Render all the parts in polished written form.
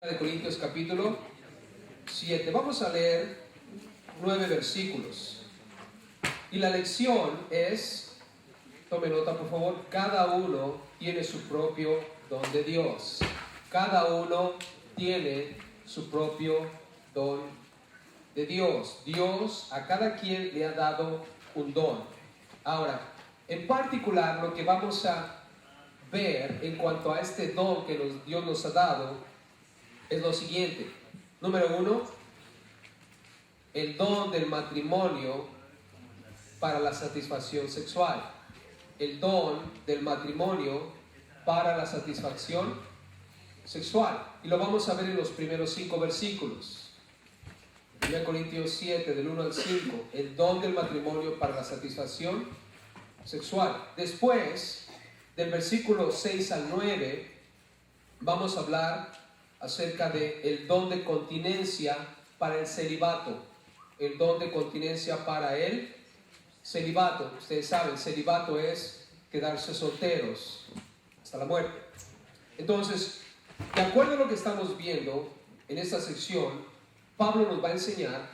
De Corintios capítulo 7. Vamos a leer 9 versículos. Y la lección es, tome nota por favor, cada uno tiene su propio don de Dios. Cada uno tiene su propio don de Dios. Dios a cada quien le ha dado un don. Ahora, en particular lo que vamos a ver en cuanto a este don que Dios nos ha dado es lo siguiente. Número 1, el don del matrimonio para la satisfacción sexual. El don del matrimonio para la satisfacción sexual. Y lo vamos a ver en los primeros 5 versículos. 1 Corintios 7, del 1 al 5. El don del matrimonio para la satisfacción sexual. Después, del versículo 6 al 9, vamos a hablar acerca del don de continencia para el celibato. El don de continencia para el celibato. Ustedes saben, celibato es quedarse solteros hasta la muerte. Entonces, de acuerdo a lo que estamos viendo en esta sección, Pablo nos va a enseñar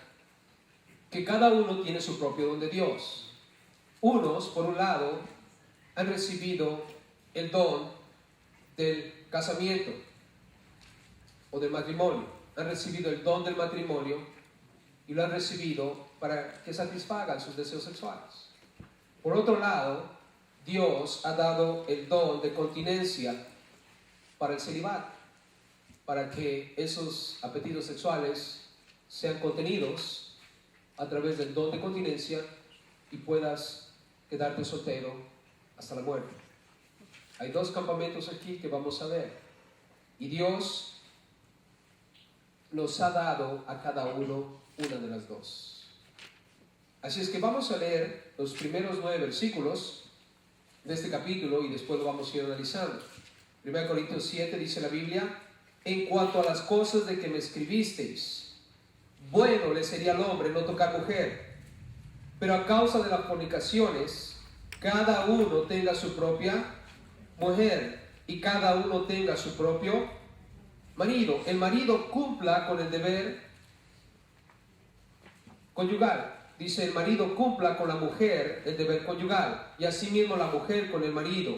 que cada uno tiene su propio don de Dios. Unos, por un lado, han recibido el don del casamiento o del matrimonio. Han recibido el don del matrimonio y lo han recibido para que satisfagan sus deseos sexuales. Por otro lado, Dios ha dado el don de continencia para el celibato, para que esos apetitos sexuales sean contenidos a través del don de continencia y puedas quedarte soltero hasta la muerte. Hay 2 campamentos aquí que vamos a ver, y Dios nos ha dado a cada uno una de las 2. Así es que vamos a leer los primeros 9 versículos de este capítulo y después lo vamos a ir analizando. 1 Corintios 7 dice la Biblia: en cuanto a las cosas de que me escribisteis, bueno le sería al hombre no tocar mujer, pero a causa de las fornicaciones, cada uno tenga su propia mujer y cada uno tenga su propio marido. El marido cumpla con el deber conyugal. Dice, el marido cumpla con la mujer el deber conyugal, y asimismo la mujer con el marido.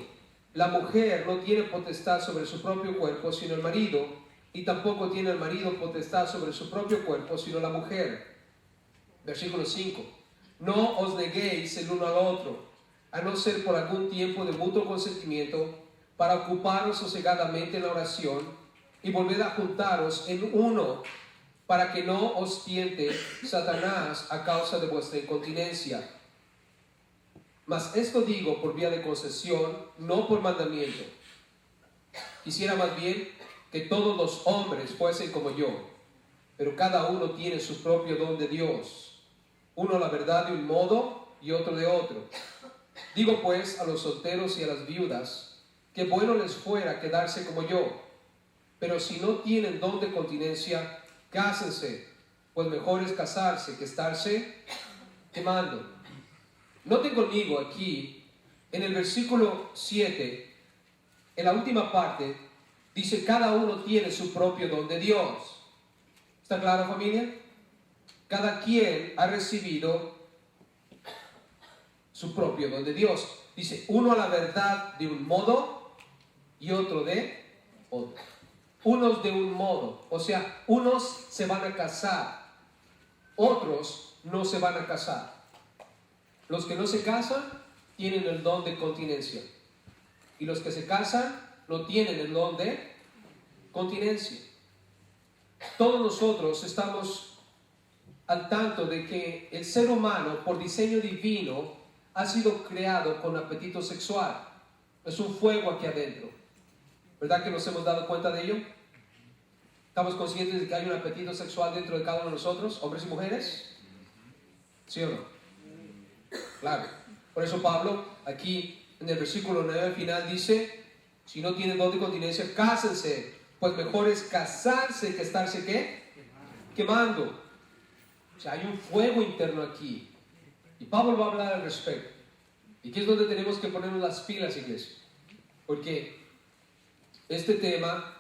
La mujer no tiene potestad sobre su propio cuerpo, sino el marido, y tampoco tiene el marido potestad sobre su propio cuerpo, sino la mujer. Versículo 5. No os neguéis el uno al otro, a no ser por algún tiempo de mutuo consentimiento, para ocuparos sosegadamente en la oración, y volved a juntaros en uno, para que no os tiente Satanás a causa de vuestra incontinencia. Mas esto digo por vía de concesión, no por mandamiento. Quisiera más bien que todos los hombres fuesen como yo, pero cada uno tiene su propio don de Dios, uno la verdad de un modo y otro de otro. Digo pues a los solteros y a las viudas, que bueno les fuera quedarse como yo. Pero si no tienen don de continencia, cásense, pues mejor es casarse que estarse quemando. Noten conmigo aquí, en el versículo 7, en la última parte, dice, cada uno tiene su propio don de Dios. ¿Está claro, familia? Cada quien ha recibido su propio don de Dios. Dice, uno a la verdad de un modo y otro de otro. Unos de un modo, o sea, unos se van a casar, otros no se van a casar. Los que no se casan tienen el don de continencia, y los que se casan no tienen el don de continencia. Todos nosotros estamos al tanto de que el ser humano, por diseño divino, ha sido creado con apetito sexual. Es un fuego aquí adentro. ¿Verdad que nos hemos dado cuenta de ello? ¿Estamos conscientes de que hay un apetito sexual dentro de cada uno de nosotros, hombres y mujeres? ¿Sí o no? Claro. Por eso Pablo, aquí en el versículo 9 al final dice, si no tienen don de continencia, cásense, pues mejor es casarse que estarse, ¿qué? Quemando. O sea, hay un fuego interno aquí. Y Pablo va a hablar al respecto. Y aquí es donde tenemos que ponernos las pilas, iglesia. Porque este tema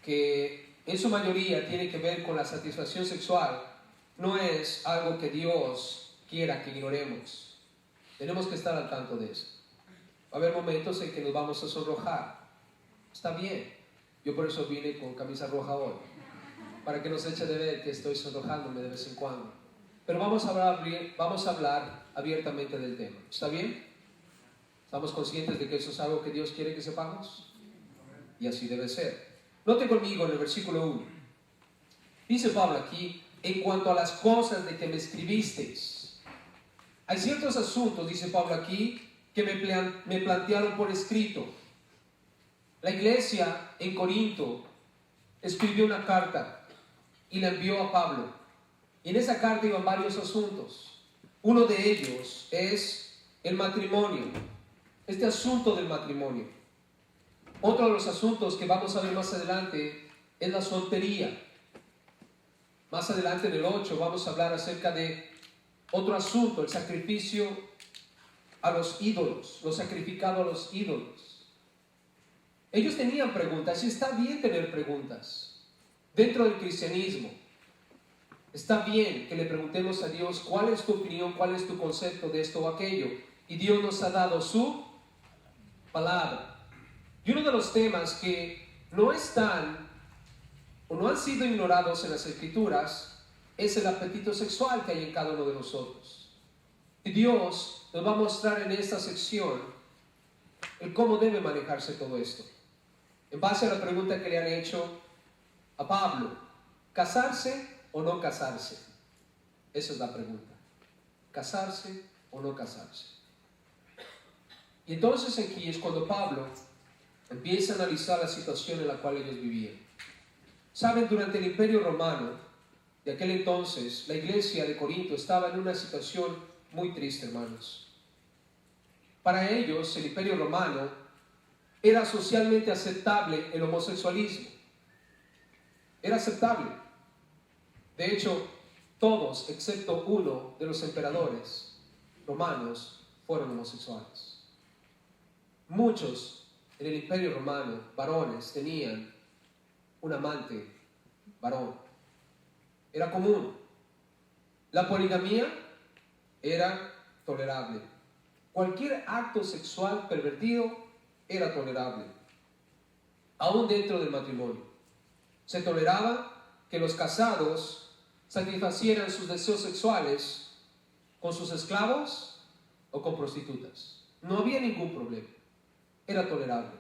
que en su mayoría tiene que ver con la satisfacción sexual, no es algo que Dios quiera que ignoremos. Tenemos que estar al tanto de eso. Va a haber momentos en que nos vamos a sonrojar. Está bien. Yo por eso vine con camisa roja hoy, para que no se eche de ver que estoy sonrojándome de vez en cuando. Pero vamos a hablar abiertamente del tema. ¿Está bien? ¿Estamos conscientes de que eso es algo que Dios quiere que sepamos? Y así debe ser. Note conmigo en el versículo 1. Dice Pablo aquí, en cuanto a las cosas de que me escribisteis. Hay ciertos asuntos, dice Pablo aquí, que me plantearon por escrito. La iglesia en Corinto escribió una carta y la envió a Pablo. Y en esa carta iban varios asuntos. Uno de ellos es el matrimonio, este asunto del matrimonio. Otro de los asuntos que vamos a ver más adelante es la soltería. Más adelante en el 8 vamos a hablar acerca de otro asunto, el sacrificio a los ídolos, lo sacrificado a los ídolos. Ellos tenían preguntas y está bien tener preguntas. Dentro del cristianismo, está bien que le preguntemos a Dios cuál es tu opinión, cuál es tu concepto de esto o aquello. Y Dios nos ha dado su palabra. Y uno de los temas que no están o no han sido ignorados en las Escrituras es el apetito sexual que hay en cada uno de nosotros. Y Dios nos va a mostrar en esta sección el cómo debe manejarse todo esto. En base a la pregunta que le han hecho a Pablo, ¿casarse o no casarse? Esa es la pregunta. ¿Casarse o no casarse? Y entonces aquí es cuando Pablo empieza a analizar la situación en la cual ellos vivían. Saben, durante el Imperio Romano de aquel entonces, la iglesia de Corinto estaba en una situación muy triste, hermanos. Para ellos, el Imperio Romano era socialmente aceptable el homosexualismo. Era aceptable. De hecho, todos, excepto uno de los emperadores romanos, fueron homosexuales. Muchos en el Imperio Romano, varones, tenían un amante varón. Era común. La poligamía era tolerable. Cualquier acto sexual pervertido era tolerable, aún dentro del matrimonio. Se toleraba que los casados satisfacieran sus deseos sexuales con sus esclavos o con prostitutas. No había ningún problema, era tolerable.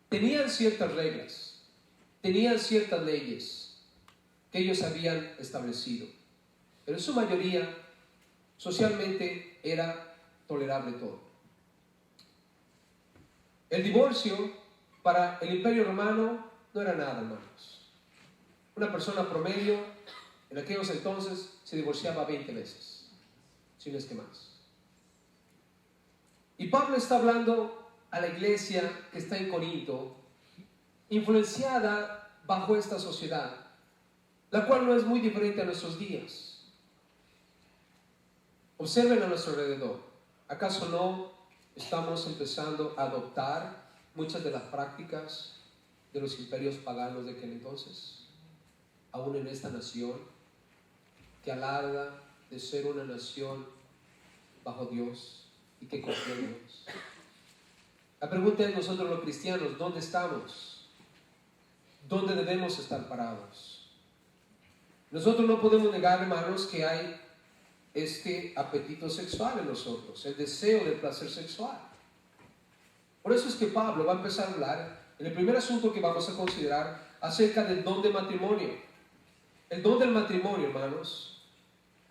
Tenían ciertas reglas, tenían ciertas leyes que ellos habían establecido, pero en su mayoría socialmente era tolerable todo. El divorcio para el Imperio Romano no era nada, hermanos. Una persona promedio en aquellos entonces se divorciaba 20 veces, si no es que más. Y Pablo está hablando a la iglesia que está en Corinto, influenciada bajo esta sociedad, la cual no es muy diferente a nuestros días. Observen a nuestro alrededor. ¿Acaso no estamos empezando a adoptar muchas de las prácticas de los imperios paganos de aquel entonces? Aún en esta nación que alarga de ser una nación bajo Dios y que confía en Dios. La pregunta es, nosotros los cristianos, ¿dónde estamos? ¿Dónde debemos estar parados? Nosotros no podemos negar, hermanos, que hay este apetito sexual en nosotros, el deseo del placer sexual. Por eso es que Pablo va a empezar a hablar en el primer asunto que vamos a considerar acerca del don de matrimonio. El don del matrimonio, hermanos,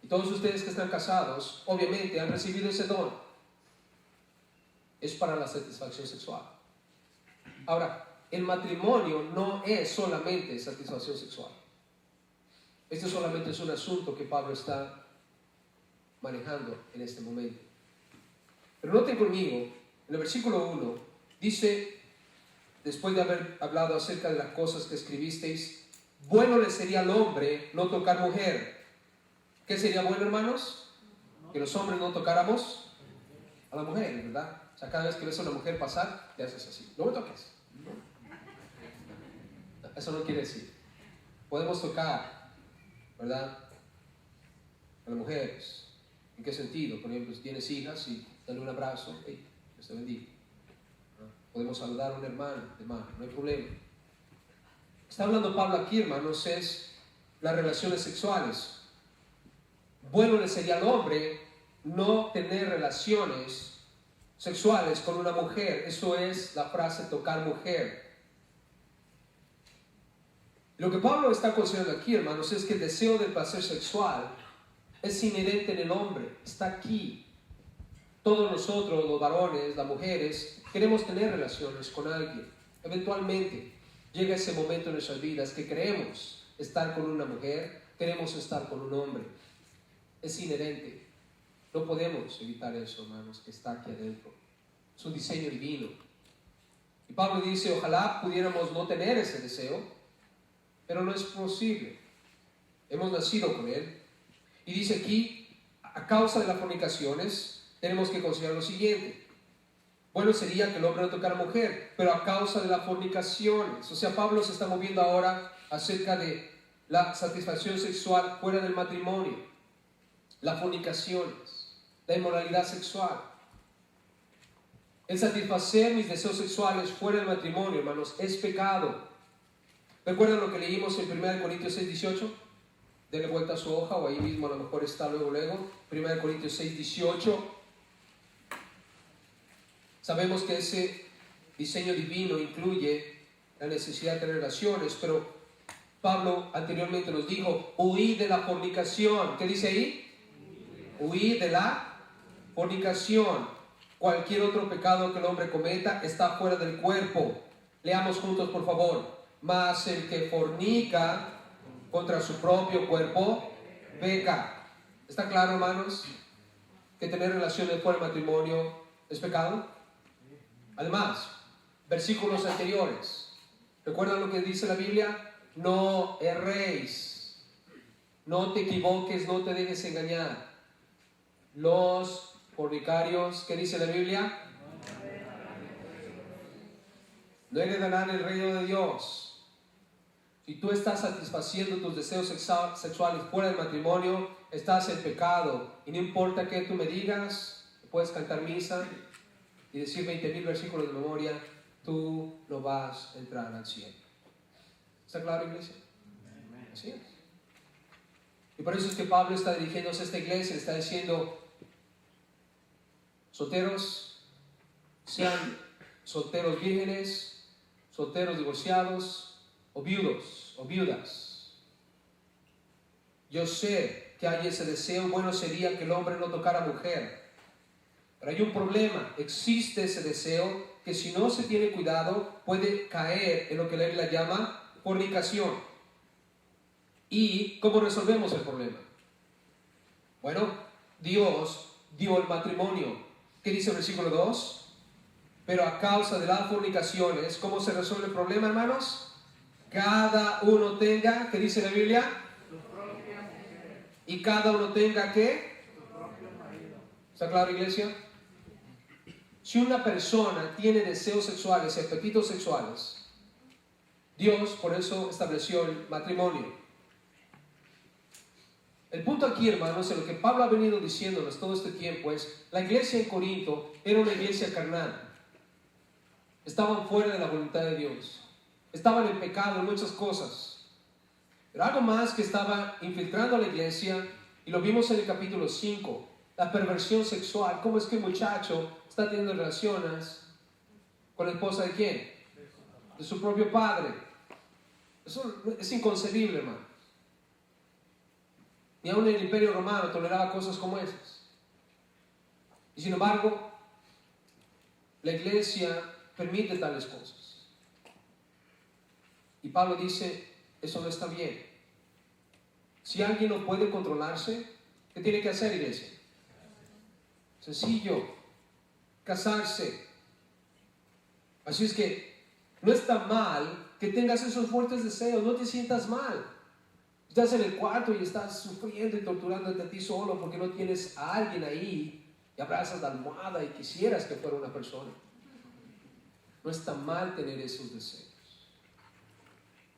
y todos ustedes que están casados, obviamente han recibido ese don. Es para la satisfacción sexual. Ahora, el matrimonio no es solamente satisfacción sexual. Este solamente es un asunto que Pablo está manejando en este momento. Pero noten conmigo, en el versículo 1, dice, después de haber hablado acerca de las cosas que escribisteis, bueno le sería al hombre no tocar mujer. ¿Qué sería bueno, hermanos? Que los hombres no tocáramos a la mujer, ¿verdad? O sea, cada vez que ves a una mujer pasar, te haces así. No me toques. Eso no quiere decir. Podemos tocar, ¿verdad?, a las mujeres. ¿En qué sentido? Por ejemplo, si tienes hijas y dale un abrazo, hey, Dios te bendiga. ¿No? Podemos saludar a una hermana de mano, no hay problema. Está hablando Pablo aquí, hermanos, es las relaciones sexuales. Bueno le sería al hombre no tener relaciones sexuales con una mujer. Eso es la frase tocar mujer. Lo que Pablo está considerando aquí, hermanos, es que el deseo del placer sexual es inherente en el hombre, está aquí. Todos nosotros, los varones, las mujeres, queremos tener relaciones con alguien. Eventualmente llega ese momento en nuestras vidas que queremos estar con una mujer, queremos estar con un hombre. Es inherente. No podemos evitar eso, hermanos, que está aquí adentro. Es un diseño divino. Y Pablo dice, ojalá pudiéramos no tener ese deseo, pero no es posible. Hemos nacido con él. Y dice aquí, a causa de las fornicaciones, tenemos que considerar lo siguiente. Bueno sería que el hombre no tocara a la mujer, pero a causa de las fornicaciones. O sea, Pablo se está moviendo ahora acerca de la satisfacción sexual fuera del matrimonio, las fornicaciones, la inmoralidad sexual. El satisfacer mis deseos sexuales fuera del matrimonio, hermanos, es pecado. ¿Recuerdan lo que leímos en 1 Corintios 6:18? Denle vuelta a su hoja o ahí mismo a lo mejor está luego. 1 Corintios 6:18. Sabemos que ese diseño divino incluye la necesidad de tener relaciones, pero Pablo anteriormente nos dijo, huid de la fornicación. ¿Qué dice ahí? Huid de la fornicación. Cualquier otro pecado que el hombre cometa está fuera del cuerpo. Leamos juntos, por favor. Mas el que fornica contra su propio cuerpo peca. ¿Está claro, hermanos, que tener relaciones fuera del matrimonio es pecado? Además, versículos anteriores, ¿recuerdan lo que dice la Biblia? No erréis, no te equivoques, no te dejes engañar. Los fornicarios, ¿qué dice la Biblia? No heredarán el reino de Dios. Si tú estás satisfaciendo tus deseos sexuales fuera del matrimonio, estás en pecado. Y no importa que tú me digas, puedes cantar misa y decir 20,000 versículos de memoria, tú no vas a entrar al cielo. ¿Está claro, iglesia? Así es. Y por eso es que Pablo está dirigiéndose a esta iglesia, está diciendo, solteros, sean solteros vírgenes, solteros divorciados, o viudos o viudas. Yo sé que hay ese deseo, bueno sería que el hombre no tocara a mujer. Pero hay un problema, existe ese deseo que si no se tiene cuidado puede caer en lo que la Biblia llama fornicación. ¿Y cómo resolvemos el problema? Bueno, Dios dio el matrimonio. ¿Qué dice el versículo 2? Pero a causa de las fornicaciones, ¿cómo se resuelve el problema, hermanos? Cada uno tenga, ¿qué dice la Biblia? Y cada uno tenga, ¿qué? ¿Está claro, iglesia? Si una persona tiene deseos sexuales y apetitos sexuales, Dios por eso estableció el matrimonio. El punto aquí, hermanos, en lo que Pablo ha venido diciéndonos todo este tiempo es, la iglesia en Corinto era una iglesia carnal. Estaban fuera de la voluntad de Dios. Estaban en pecado en muchas cosas. Pero algo más que estaba infiltrando a la iglesia, y lo vimos en el capítulo 5, la perversión sexual. ¿Cómo es que un muchacho está teniendo relaciones con la esposa de quién? De su propio padre. Eso es inconcebible, hermano. Ni aún el Imperio Romano toleraba cosas como esas. Y sin embargo, la iglesia permite tales cosas. Y Pablo dice, eso no está bien. Si alguien no puede controlarse, ¿qué tiene que hacer, iglesia? Sencillo, casarse. Así es que no está mal que tengas esos fuertes deseos, no te sientas mal. Estás en el cuarto y estás sufriendo y torturándote a ti solo porque no tienes a alguien ahí y abrazas la almohada y quisieras que fuera una persona. No está mal tener esos deseos.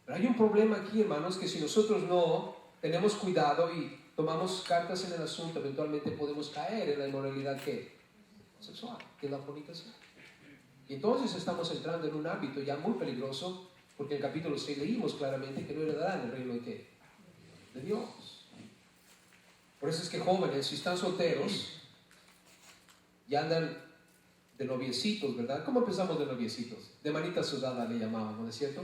Pero hay un problema aquí, hermanos, que si nosotros no tenemos cuidado y tomamos cartas en el asunto, eventualmente podemos caer en la inmoralidad sexual, que es la fornicación. Y entonces estamos entrando en un hábito ya muy peligroso, porque en el capítulo 6 leímos claramente que no heredarán el reino de Dios. Por eso es que jóvenes, si están solteros y andan de noviecitos, ¿verdad? ¿Cómo empezamos de noviecitos? De manita sudada le llamábamos, ¿no es cierto?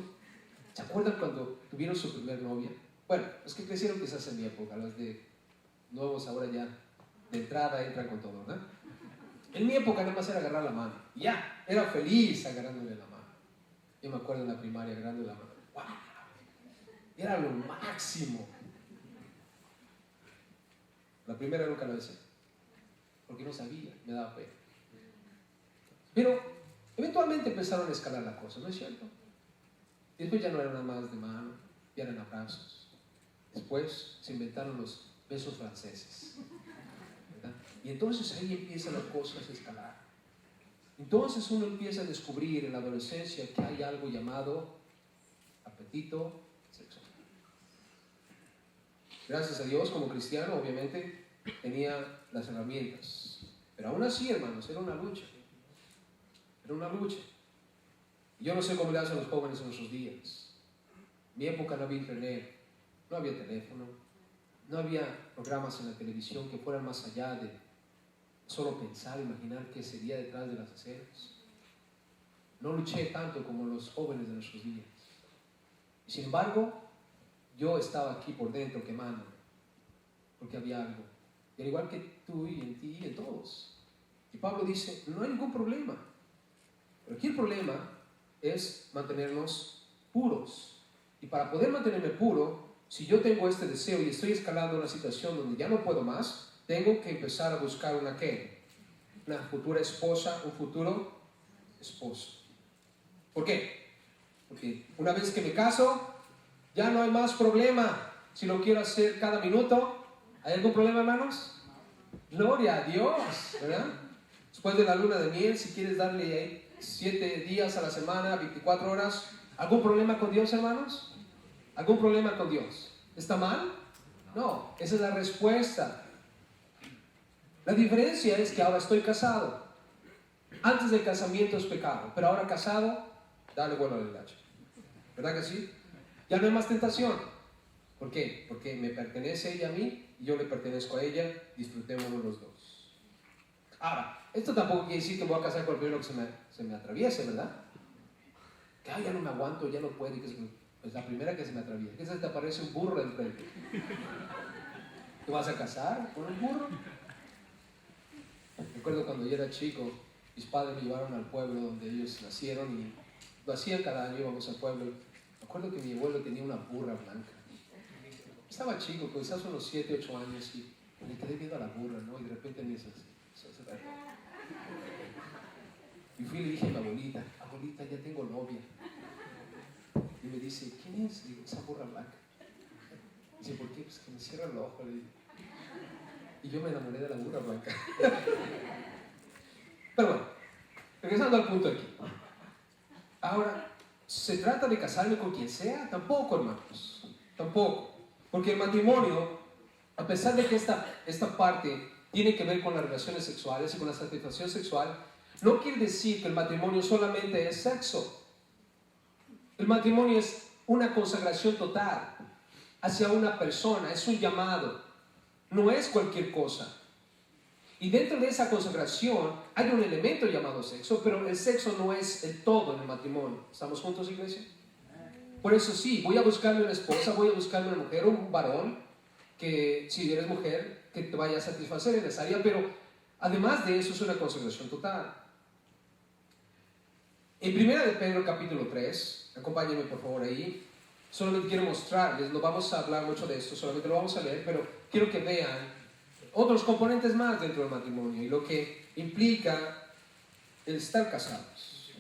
¿Se acuerdan cuando tuvieron su primer novia? Bueno, los que crecieron quizás en mi época, los de nuevos ahora ya de entrada entran con todo, ¿verdad? En mi época nada más era agarrar la mano. Ya, era feliz agarrándole la mano. Yo me acuerdo en la primaria agarrándole la mano. ¡Wow! Era lo máximo. La primera nunca lo hice, porque no sabía, me daba pena. Pero eventualmente empezaron a escalar la cosa, ¿no es cierto? Y después ya no eran nada más de mano, ya eran abrazos. Después se inventaron los besos franceses, ¿verdad? Y entonces ahí empiezan las cosas a escalar. Entonces uno empieza a descubrir en la adolescencia que hay algo llamado apetito sexual. Gracias a Dios, como cristiano, obviamente, tenía las herramientas. Pero aún así, hermanos, era una lucha. Era una lucha. Yo no sé cómo le hacen los jóvenes en nuestros días. En mi época no había internet, no había teléfono, no había programas en la televisión que fueran más allá de solo pensar, imaginar qué sería detrás de las escenas. No luché tanto como los jóvenes de nuestros días. Y sin embargo, yo estaba aquí por dentro quemando, porque había algo. Y al igual que tú y en ti y en todos. Y Pablo dice, no hay ningún problema. Pero aquí el problema es mantenernos puros. Y para poder mantenerme puro, si yo tengo este deseo y estoy escalando una situación donde ya no puedo más, tengo que empezar a buscar una ¿qué? Una futura esposa, un futuro esposo. ¿Por qué? Porque una vez que me caso, ya no hay más problema. Si lo quiero hacer cada minuto, ¿hay algún problema, hermanos? Gloria a Dios, ¿verdad? Después de la luna de miel, si quieres darle ahí 7 días a la semana, 24 horas, ¿algún problema con Dios, hermanos? ¿Algún problema con Dios? ¿Está mal? No, esa es la respuesta. La diferencia es que ahora estoy casado. Antes del casamiento es pecado, pero ahora casado, dale vuelo al hilacho. ¿Verdad que sí? Ya no hay más tentación. ¿Por qué? Porque me pertenece ella a mí y yo le pertenezco a ella, disfrutémonos los dos. Ahora, esto tampoco quiere decir que voy a casar con el primero que se me atraviese, ¿verdad? Que ya no me aguanto, ya no puedo, pues la primera que se me atraviesa, que se te aparece un burro enfrente. ¿Te vas a casar con un burro? Recuerdo cuando yo era chico, mis padres me llevaron al pueblo donde ellos nacieron y lo hacían cada año, íbamos al pueblo. Me acuerdo que mi abuelo tenía una burra blanca. Estaba chico, quizás unos 7, 8 años y le quedé viendo a la burra, ¿no? Y de repente me dice así, y fui y le dije a mi abuelita, abuelita, ya tengo novia. Y me dice, ¿quién es? Digo, esa burra blanca. Dice, ¿por qué? Pues que me cierra el ojo. Le digo. Y yo me enamoré de la burra blanca. Pero bueno, regresando al punto aquí. Ahora, ¿se trata de casarme con quien sea? Tampoco, hermanos. Tampoco. Porque el matrimonio, a pesar de que esta parte tiene que ver con las relaciones sexuales y con la satisfacción sexual, no quiere decir que el matrimonio solamente es sexo. El matrimonio es una consagración total hacia una persona, es un llamado, no es cualquier cosa. Y dentro de esa consagración hay un elemento llamado sexo, pero el sexo no es el todo en el matrimonio. ¿Estamos juntos, iglesia? Por eso sí, voy a buscarme una esposa, voy a buscarme una mujer o un varón que, si eres mujer, que te vaya a satisfacer en esa área, pero además de eso es una consagración total. En 1 de Pedro capítulo 3, acompáñenme por favor ahí, solamente quiero mostrarles, no vamos a hablar mucho de esto, solamente lo vamos a leer, pero quiero que vean otros componentes más dentro del matrimonio y lo que implica el estar casados.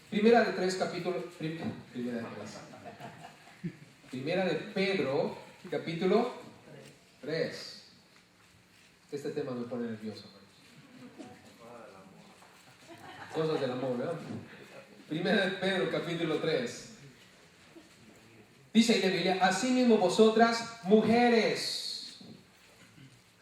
Primera de Pedro capítulo 3. Este tema me pone nervioso. Cosas del amor, ¿no? Primera de Pedro, capítulo 3. Dice ahí la Biblia, asimismo vosotras, mujeres.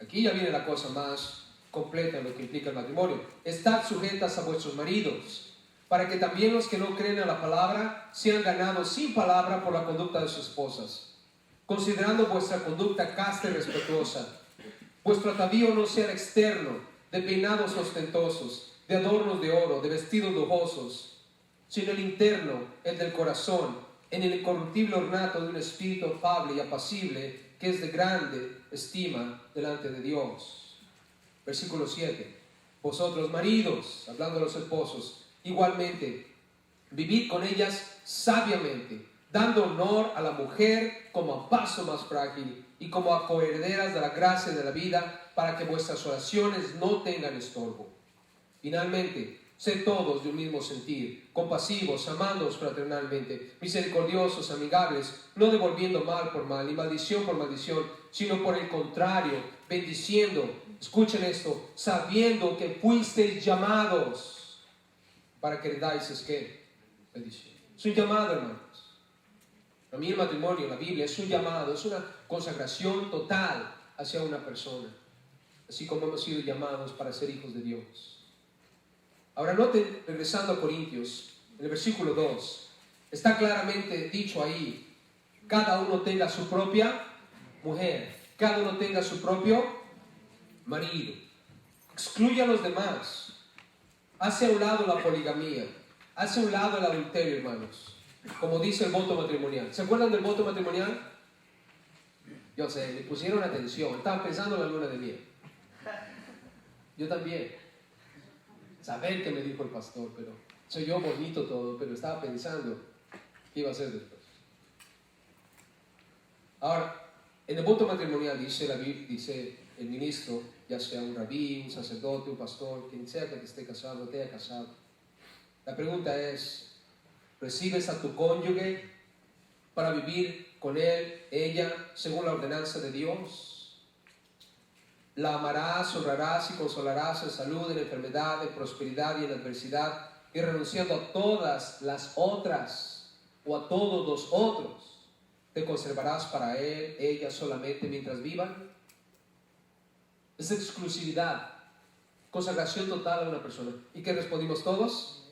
Aquí ya viene la cosa más completa en lo que implica el matrimonio. Estad sujetas a vuestros maridos, para que también los que no creen a la palabra sean ganados sin palabra por la conducta de sus esposas, considerando vuestra conducta casta y respetuosa. Vuestro atavío no sea externo, de peinados ostentosos, de adornos de oro, de vestidos lujosos, sino el interno, el del corazón, en el incorruptible ornato de un espíritu afable y apacible, que es de grande estima delante de Dios. Versículo 7. Vosotros maridos, hablando a los esposos, igualmente, vivid con ellas sabiamente, dando honor a la mujer como a vaso más frágil y como a coherederas de la gracia de la vida, para que vuestras oraciones no tengan estorbo. Finalmente, sed todos de un mismo sentir, compasivos, amándoos fraternalmente, misericordiosos, amigables, no devolviendo mal por mal, ni maldición por maldición, sino por el contrario, bendiciendo. Escuchen esto, sabiendo que fuisteis llamados para que heredáis ¿qué? Bendición. Es un llamado, hermanos. Para mí el matrimonio, la Biblia, es un llamado, es una consagración total hacia una persona, así como hemos sido llamados para ser hijos de Dios. Ahora noten, regresando a Corintios, en el versículo 2, está claramente dicho ahí, cada uno tenga su propia mujer, cada uno tenga su propio marido, excluye a los demás, hace a un lado la poligamía, hace a un lado el adulterio, hermanos, como dice el voto matrimonial. ¿Se acuerdan del voto matrimonial? Yo sé, me pusieron atención, estaban pensando en la luna de miel. Yo también. Saber qué me dijo el pastor, pero soy yo bonito todo, pero estaba pensando qué iba a hacer después. Ahora, en el voto matrimonial dice el ministro, ya sea un rabí, un sacerdote, un pastor, quien sea que te esté casado o te haya casado. La pregunta es, ¿recibes a tu cónyuge para vivir con él, ella, según la ordenanza de Dios? La amarás, honrarás y consolarás en salud, en enfermedad, en prosperidad y en adversidad, y renunciando a todas las otras o a todos los otros, te conservarás para él, ella solamente mientras vivan. Es exclusividad, consagración total a una persona. ¿Y qué respondimos todos?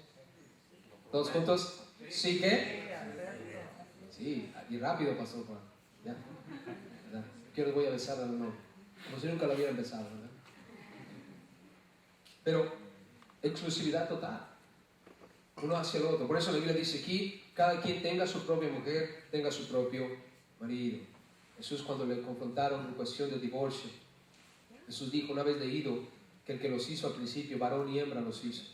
¿Todos juntos? ¿Sí qué? Sí, y rápido, pastor Juan. Ya, ¿verdad? Que os voy a besar al honor. Como si nunca lo hubieran besado, ¿verdad? Pero exclusividad total, uno hacia el otro. Por eso la Biblia dice aquí, cada quien tenga su propia mujer, tenga su propio marido. Jesús, cuando le confrontaron en cuestión del divorcio, Jesús dijo, una vez leído, que el que los hizo al principio, varón y hembra los hizo.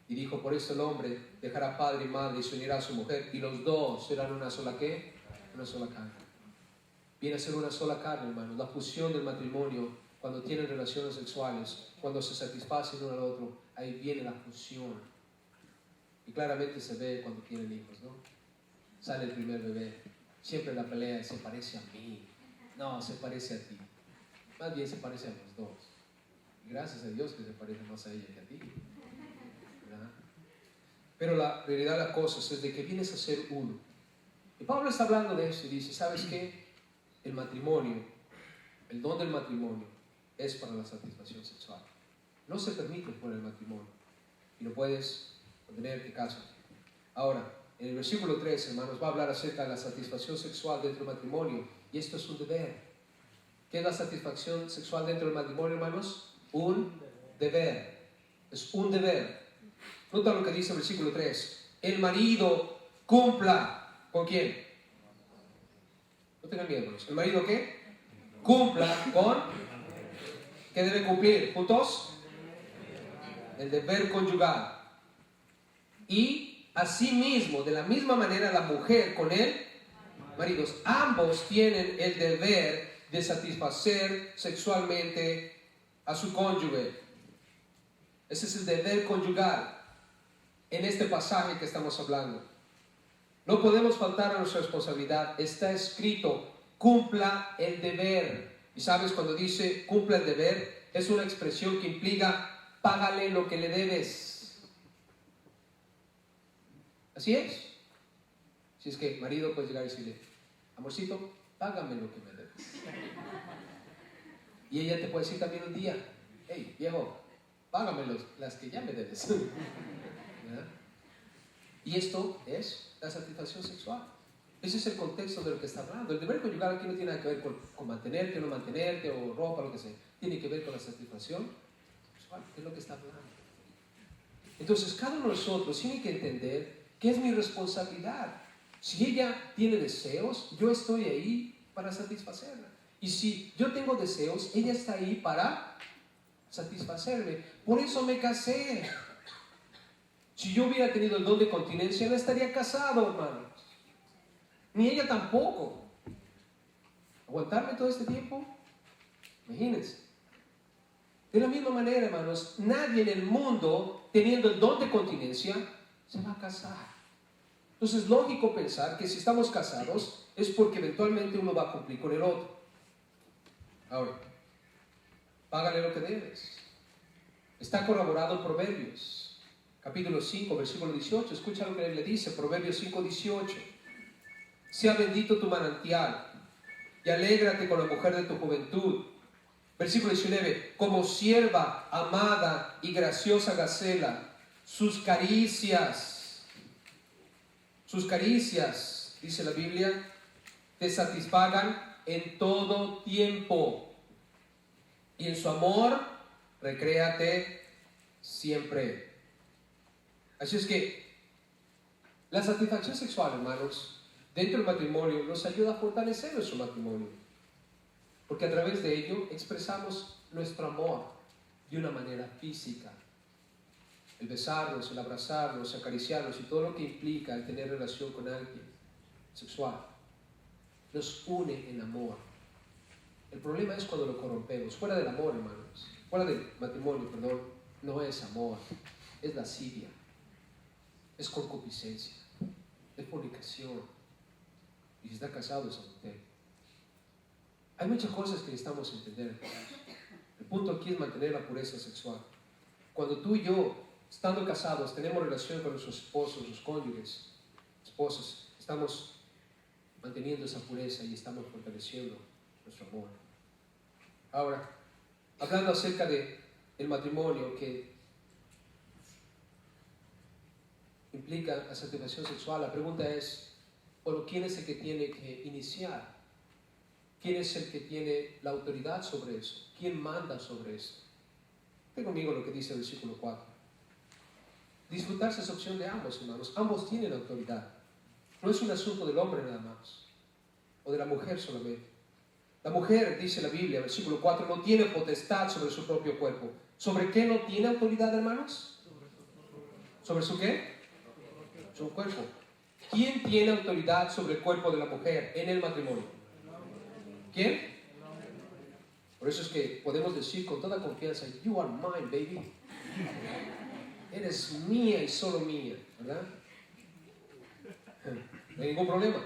Y dijo, por eso el hombre dejará padre y madre y se unirá a su mujer, y los dos serán una sola ¿qué? Una sola carne. Viene a ser una sola carne, hermanos. La fusión del matrimonio, cuando tienen relaciones sexuales, cuando se satisfacen uno al otro, ahí viene la fusión. Y claramente se ve cuando tienen hijos, ¿no? Sale el primer bebé, siempre la pelea, se parece a mí. No, se parece a ti. Más bien se parece a los dos. Y gracias a Dios que se parece más a ella que a ti, ¿verdad? Pero la realidad de las cosas es de que vienes a ser uno. Y Pablo está hablando de eso y dice, ¿sabes qué? El matrimonio, el don del matrimonio es para la satisfacción sexual. No se permite por el matrimonio y no puedes tener que casar. Ahora, en el versículo 3, hermanos, va a hablar acerca de la satisfacción sexual dentro del matrimonio, y esto es un deber. ¿Qué es la satisfacción sexual dentro del matrimonio, hermanos? Un deber. Es un deber. Nota lo que dice el versículo 3. El marido cumpla. ¿Con quién? No tengan miedo, hermanos. ¿El marido qué? Cumpla con... ¿Qué debe cumplir? ¿Juntos? El deber conyugal. Y asimismo, de la misma manera, la mujer con él, maridos, ambos tienen el deber de satisfacer sexualmente a su cónyuge. Ese es el deber conyugal en este pasaje que estamos hablando. No podemos faltar a nuestra responsabilidad. Está escrito, cumpla el deber. Y sabes, cuando dice cumpla el deber, es una expresión que implica págale lo que le debes. Así es. Si es que marido puede llegar y decirle, amorcito, págame lo que me debes. Y ella te puede decir también un día, hey, viejo, págame las que ya me debes. ¿Verdad? Y esto es la satisfacción sexual. Ese es el contexto de lo que está hablando. El deber conyugal aquí no tiene nada que ver con mantenerte o no mantenerte o ropa, lo que sea. Tiene que ver con la satisfacción sexual, que es lo que está hablando. Entonces, cada uno de nosotros tiene que entender que es mi responsabilidad. Si ella tiene deseos, yo estoy ahí para satisfacerla. Y si yo tengo deseos, ella está ahí para satisfacerme. Por eso me casé. Si yo hubiera tenido el don de continencia, no estaría casado, hermanos. Ni ella tampoco. ¿Aguantarme todo este tiempo? Imagínense. De la misma manera, hermanos, nadie en el mundo, teniendo el don de continencia, se va a casar. Entonces es lógico pensar que si estamos casados, es porque eventualmente uno va a cumplir con el otro. Ahora, págale lo que debes. Está corroborado en Proverbios, capítulo 5, versículo 18. Escucha lo que él le dice, Proverbios 5, 18. Sea bendito tu manantial y alégrate con la mujer de tu juventud. Versículo 19. Como sierva amada y graciosa gacela, sus caricias, dice la Biblia, te satisfagan en todo tiempo. Y en su amor, recréate siempre. Así es que la satisfacción sexual, hermanos, dentro del matrimonio nos ayuda a fortalecer nuestro matrimonio. Porque a través de ello expresamos nuestro amor de una manera física. El besarnos, el abrazarnos, acariciarnos y todo lo que implica el tener relación con alguien sexual nos une en amor. El problema es cuando lo corrompemos. Fuera del amor, hermanos, fuera del matrimonio, perdón, no es amor, es lascivia, es concupiscencia, es fornicación. Y si está casado es adulterio. Hay muchas cosas que necesitamos entender, hermanos. El punto aquí es mantener la pureza sexual. Cuando tú y yo, estando casados, tenemos relación con nuestros esposos, nuestros cónyuges, esposas, estamos manteniendo esa pureza y estamos fortaleciendo nuestro amor. Ahora, hablando acerca del matrimonio que implica la satisfacción sexual, la pregunta es, bueno, ¿quién es el que tiene que iniciar? ¿Quién es el que tiene la autoridad sobre eso? ¿Quién manda sobre eso? Ten conmigo lo que dice el versículo 4. Disfrutarse es opción de ambos, hermanos. Ambos tienen autoridad. No es un asunto del hombre nada más, o de la mujer solamente. La mujer, dice la Biblia, versículo 4, no tiene potestad sobre su propio cuerpo. ¿Sobre qué no tiene autoridad, hermanos? ¿Sobre su qué? Su cuerpo. ¿Quién tiene autoridad sobre el cuerpo de la mujer en el matrimonio? ¿Quién? Por eso es que podemos decir con toda confianza, you are mine, baby. Eres mía y solo mía, ¿verdad? No hay ningún problema.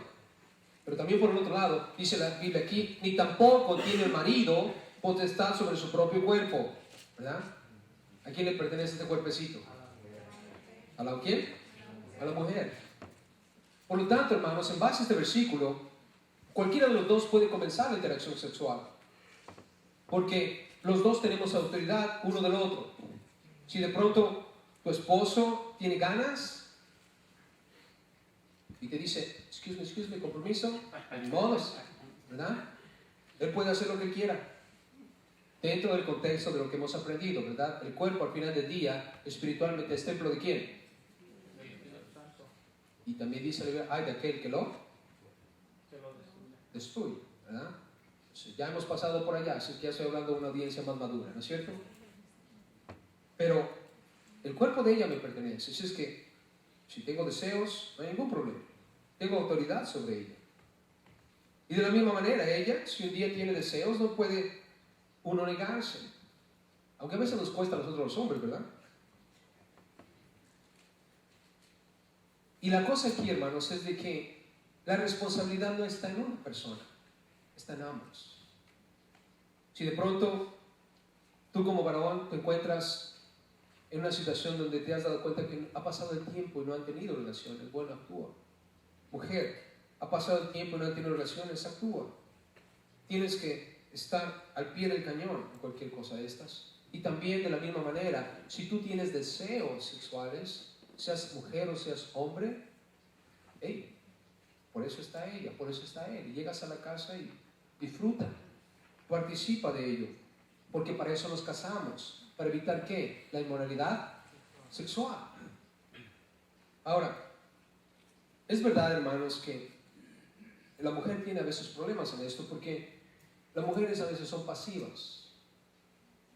Pero también por el otro lado, dice la Biblia aquí, ni tampoco tiene el marido potestad sobre su propio cuerpo, ¿verdad? ¿A quién le pertenece este cuerpecito? ¿A la quién? A la mujer. Por lo tanto, hermanos, en base a este versículo, cualquiera de los dos puede comenzar la interacción sexual. Porque los dos tenemos autoridad uno del otro. Si de pronto tu esposo tiene ganas y te dice, excuse me, con permiso, ni modos, ¿verdad? Él puede hacer lo que quiera. Dentro del contexto de lo que hemos aprendido, ¿verdad? El cuerpo al final del día, espiritualmente, es templo de ¿quién? Y también dice la Biblia, ay de aquel que lo destruye, ¿verdad? Ya hemos pasado por allá, así que ya estoy hablando de una audiencia más madura, ¿no es cierto? Pero el cuerpo de ella me pertenece, así es que si tengo deseos, no hay ningún problema. Tengo autoridad sobre ella. Y de la misma manera, ella, si un día tiene deseos, no puede uno negarse. Aunque a veces nos cuesta a nosotros los hombres, ¿verdad? Y la cosa aquí, hermanos, es de que la responsabilidad no está en una persona, está en ambos. Si de pronto tú como varón te encuentras en una situación donde te has dado cuenta que ha pasado el tiempo y no han tenido relaciones, bueno, actúa. Mujer, ha pasado el tiempo y no han tenido relaciones, actúa. Tienes que estar al pie del cañón en cualquier cosa de estas. Y también de la misma manera, si tú tienes deseos sexuales, seas mujer o seas hombre, hey, por eso está ella, por eso está él. Y llegas a la casa y disfruta, participa de ello, porque para eso nos casamos, para evitar ¿qué? La inmoralidad sexual. Ahora, es verdad, hermanos, que la mujer tiene a veces problemas en esto, porque las mujeres a veces son pasivas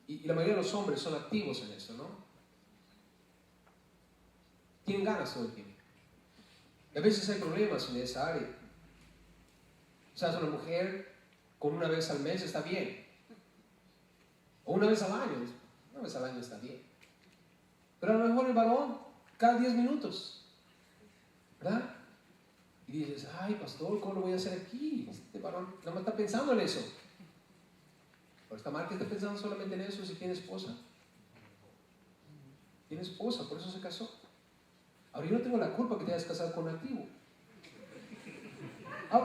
y la mayoría de los hombres son activos en esto, ¿no? Tienen ganas todo el tiempo. Y a veces hay problemas en esa área. O sea, una mujer con una vez al mes está bien. O una vez al año. Una vez al año está bien. Pero a lo mejor el varón, cada 10 minutos. ¿Verdad? Y dices, ay, pastor, ¿cómo lo voy a hacer aquí? Este varón no me está pensando en eso. Pero está mal que esté pensando solamente en eso si tiene esposa. Tiene esposa, por eso se casó. Ahora, yo no tengo la culpa que te hayas casado con un activo.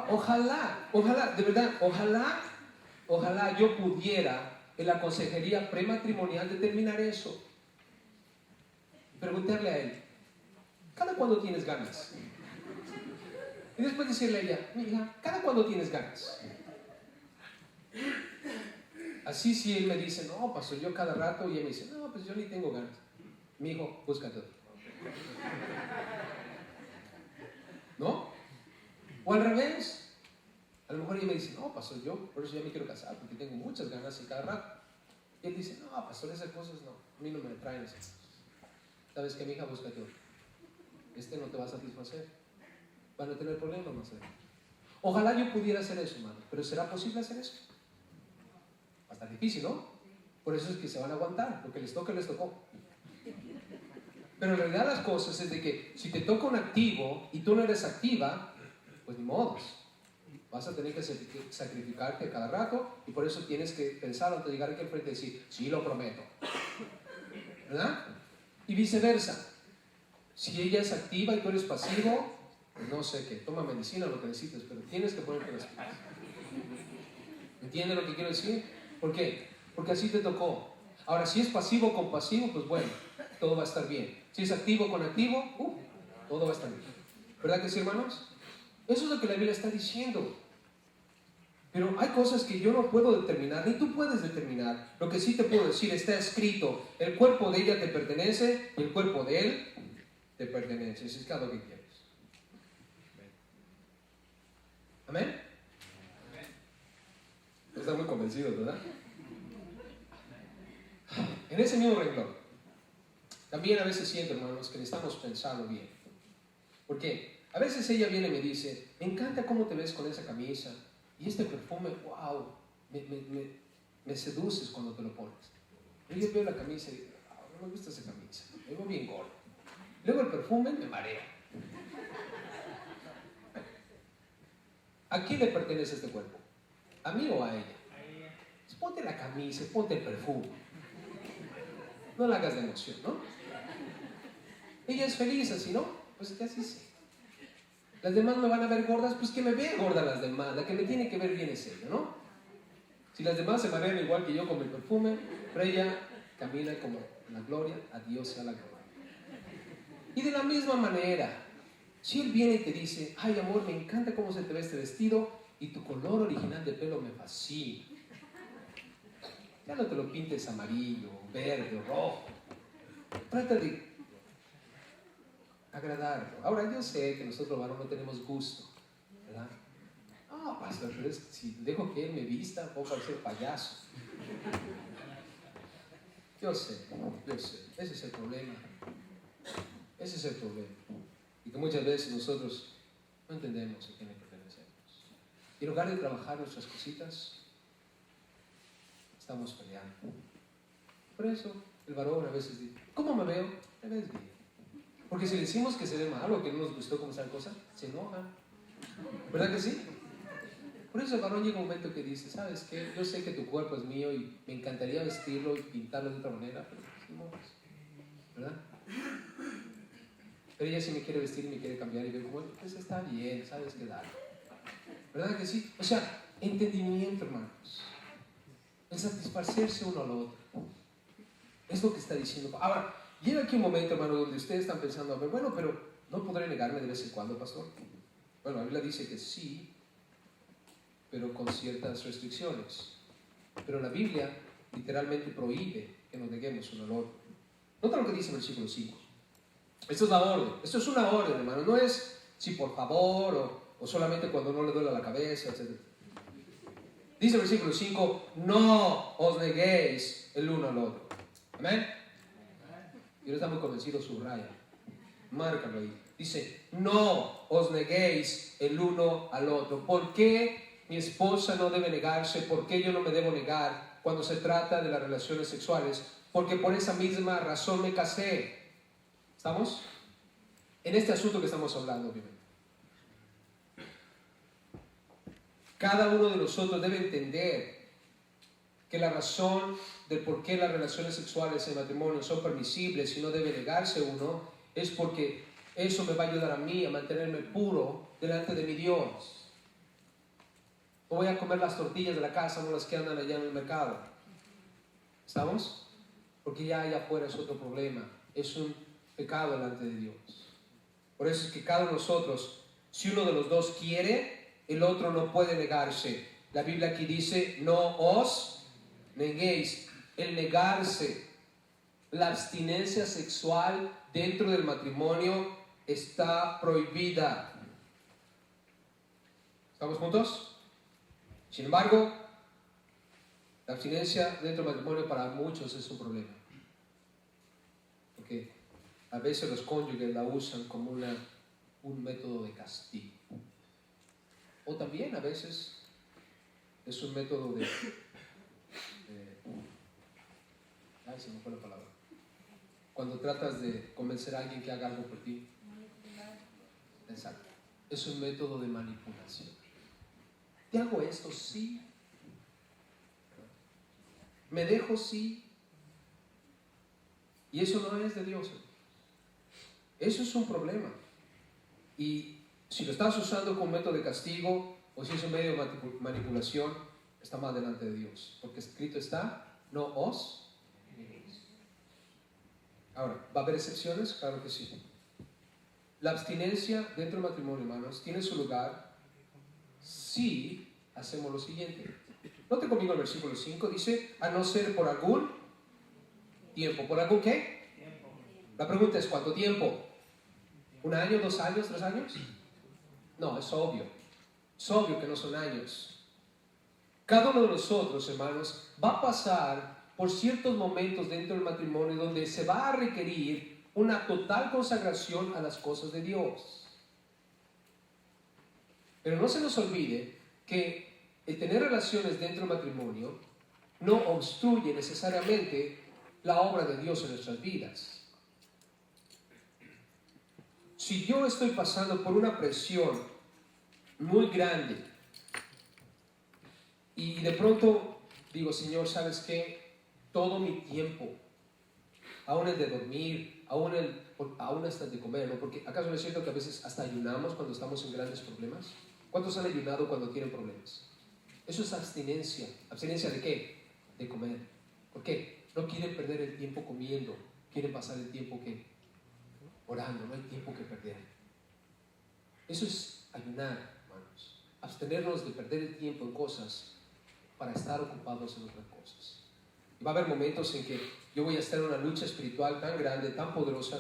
Ojalá, de verdad, ojalá yo pudiera en la consejería prematrimonial determinar eso. Preguntarle a él, ¿cada cuándo tienes ganas? Y después decirle a ella, mira, ¿cada cuándo tienes ganas? Así si él me dice, no, pastor, yo cada rato, y ella me dice, no, pues yo ni tengo ganas. Mi hijo, búscate otro. ¿No? O al revés. A lo mejor ella me dice, no, pastor, yo por eso ya me quiero casar, porque tengo muchas ganas y cada rato. Y él dice, no, pastor, esas cosas no, a mí no me traen esas cosas. ¿Sabes qué, mi hija? Búscate otro. Este no te va a satisfacer. Van a tener problemas más adelante. Ojalá yo pudiera hacer eso, hermano, pero ¿será posible hacer eso? Va a estar difícil, ¿no? Por eso es que se van a aguantar, lo que les toca, les tocó. Pero en realidad las cosas es de que si te toca un activo y tú no eres activa, pues ni modos. Vas a tener que sacrificarte cada rato y por eso tienes que pensar antes de llegar aquí al frente y decir, sí, lo prometo. ¿Verdad? Y viceversa. Si ella es activa y tú eres pasivo, pues no sé qué, toma medicina o lo que necesites, pero tienes que ponerte las pilas. ¿Entiendes lo que quiero decir? ¿Por qué? Porque así te tocó. Ahora, si es pasivo con pasivo, pues bueno, todo va a estar bien. Si es activo con activo, todo va a estar bien. ¿Verdad que sí, hermanos? Eso es lo que la Biblia está diciendo. Pero hay cosas que yo no puedo determinar, ni tú puedes determinar. Lo que sí te puedo decir, está escrito, el cuerpo de ella te pertenece y el cuerpo de él te pertenece. Eso es cada lo que quieres. ¿Amén? Están muy convencidos, ¿verdad? En ese mismo renglón, también a veces siento, hermanos, que necesitamos pensarlo bien. ¿Por qué? A veces ella viene y me dice, me encanta cómo te ves con esa camisa y este perfume, wow, me seduces cuando te lo pones. Y yo veo la camisa y digo, no me gusta esa camisa, me veo bien gordo. Luego el perfume me marea. ¿A quién le pertenece este cuerpo? ¿A mí o a ella? Pues ponte la camisa, ponte el perfume. No la hagas de emoción, ¿no? Ella es feliz así, ¿no? Pues que así sea. Las demás me van a ver gordas, pues que me vean gordas las demás. La que me tiene que ver bien es ella, ¿no? Si las demás se marean igual que yo con el perfume, pero ella camina como la gloria, a Dios sea la gloria. Y de la misma manera, si él viene y te dice, ay amor, me encanta cómo se te ve este vestido y tu color original de pelo me fascina. Ya no te lo pintes amarillo, verde o rojo. Trata de agradarlo. Ahora, yo sé que nosotros varones no tenemos gusto, ¿verdad? Pastor, pero es que si dejo que él me vista, puedo parecer payaso. Yo sé, ese es el problema. Ese es el problema. Y que muchas veces nosotros no entendemos a quién le pertenecemos. Y en lugar de trabajar nuestras cositas, estamos peleando. Por eso, el varón a veces dice, ¿cómo me veo? Me ves bien. Porque si decimos que se ve mal o que no nos gustó cómo está la cosa, se enoja. ¿Verdad que sí? Por eso el varón llega un momento que dice, ¿sabes qué? Yo sé que tu cuerpo es mío y me encantaría vestirlo y pintarlo de otra manera, pero no. ¿verdad? Pero ella sí me quiere vestir y me quiere cambiar y ve como, pues está bien, sabes qué dar. ¿Verdad que sí? O sea, entendimiento, hermanos. El satisfacerse uno al otro. Es lo que está diciendo. Ahora, llega aquí un momento, hermano, donde ustedes están pensando, a ver, bueno, pero no podré negarme de vez en cuando, pastor. Bueno, la Biblia dice que sí, pero con ciertas restricciones. Pero la Biblia literalmente prohíbe que nos neguemos uno al otro. Nota lo que dice en el versículo 5. Esto es la orden. Esto es una orden, hermano. No es si por favor o solamente cuando no le duele la cabeza, etc. Dice el versículo 5, no os neguéis el uno al otro. Amén. Y no está muy convencido, subraya. Márcalo ahí. Dice, no os neguéis el uno al otro. ¿Por qué mi esposa no debe negarse? ¿Por qué yo no me debo negar cuando se trata de las relaciones sexuales? Porque por esa misma razón me casé. ¿Estamos? En este asunto que estamos hablando, obviamente. Cada uno de nosotros debe entender que la razón del por qué las relaciones sexuales en matrimonio son permisibles y no debe negarse uno es porque eso me va a ayudar a mí a mantenerme puro delante de mi Dios. No voy a comer las tortillas de la casa, no las que andan allá en el mercado. ¿Estamos? Porque ya allá afuera es otro problema. Es un pecado delante de Dios. Por eso es que cada uno de nosotros, si uno de los dos quiere, el otro no puede negarse. La Biblia aquí dice, no os neguéis. El negarse, la abstinencia sexual dentro del matrimonio está prohibida. ¿Estamos juntos? Sin embargo, la abstinencia dentro del matrimonio para muchos es un problema. Porque a veces los cónyuges la usan como un método de castigo. O también a veces es un método de ay, se me fue la palabra. Cuando tratas de convencer a alguien que haga algo por ti. Exacto. Es un método de manipulación. ¿Te hago esto? Sí. ¿Me dejo? Sí. Y eso no es de Dios. Eso es un problema. Y si lo estás usando como método de castigo o si es un medio de manipulación, está más delante de Dios. Porque escrito está, no os neguéis. Ahora, ¿va a haber excepciones? Claro que sí. La abstinencia dentro del matrimonio, hermanos, tiene su lugar si hacemos lo siguiente. Note conmigo el versículo 5, dice, a no ser por algún tiempo. ¿Por algún qué? Tiempo. La pregunta es, ¿cuánto tiempo? ¿Un año, 2 años, 3 años? No, es obvio. Es obvio que no son años. Cada uno de nosotros, hermanos, va a pasar por ciertos momentos dentro del matrimonio donde se va a requerir una total consagración a las cosas de Dios. Pero no se nos olvide que el tener relaciones dentro del matrimonio no obstruye necesariamente la obra de Dios en nuestras vidas. Si yo estoy pasando por una presión muy grande y de pronto digo, Señor, ¿sabes qué? Todo mi tiempo, aún el de dormir, aún hasta el de comer, ¿no? Porque ¿acaso no es cierto que a veces hasta ayunamos cuando estamos en grandes problemas? ¿Cuántos han ayunado cuando tienen problemas? Eso es abstinencia. ¿Abstinencia de qué? De comer. ¿Por qué? No quieren perder el tiempo comiendo, quieren pasar el tiempo ¿qué? Orando, no hay tiempo que perder. Eso es ayunar, hermanos. Abstenernos de perder el tiempo en cosas para estar ocupados en otras cosas. Y va a haber momentos en que yo voy a estar en una lucha espiritual tan grande, tan poderosa,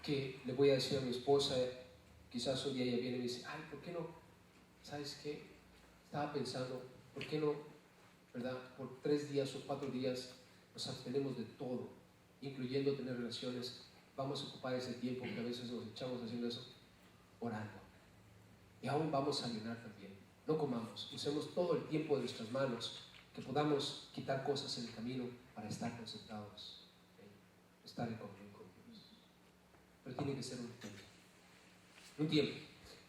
que le voy a decir a mi esposa, quizás un día ella viene y me dice, ay, ¿por qué no? ¿Sabes qué? Estaba pensando, ¿por qué no, verdad? Por 3 días o 4 días nos abstenemos de todo, incluyendo tener relaciones. Vamos a ocupar ese tiempo que a veces nos echamos haciendo eso, orando. Y aún vamos a ayunar también. No comamos, usemos todo el tiempo de nuestras manos, que podamos quitar cosas en el camino para estar concentrados, estar en comunión con Dios. Pero tiene que ser un tiempo. Un tiempo.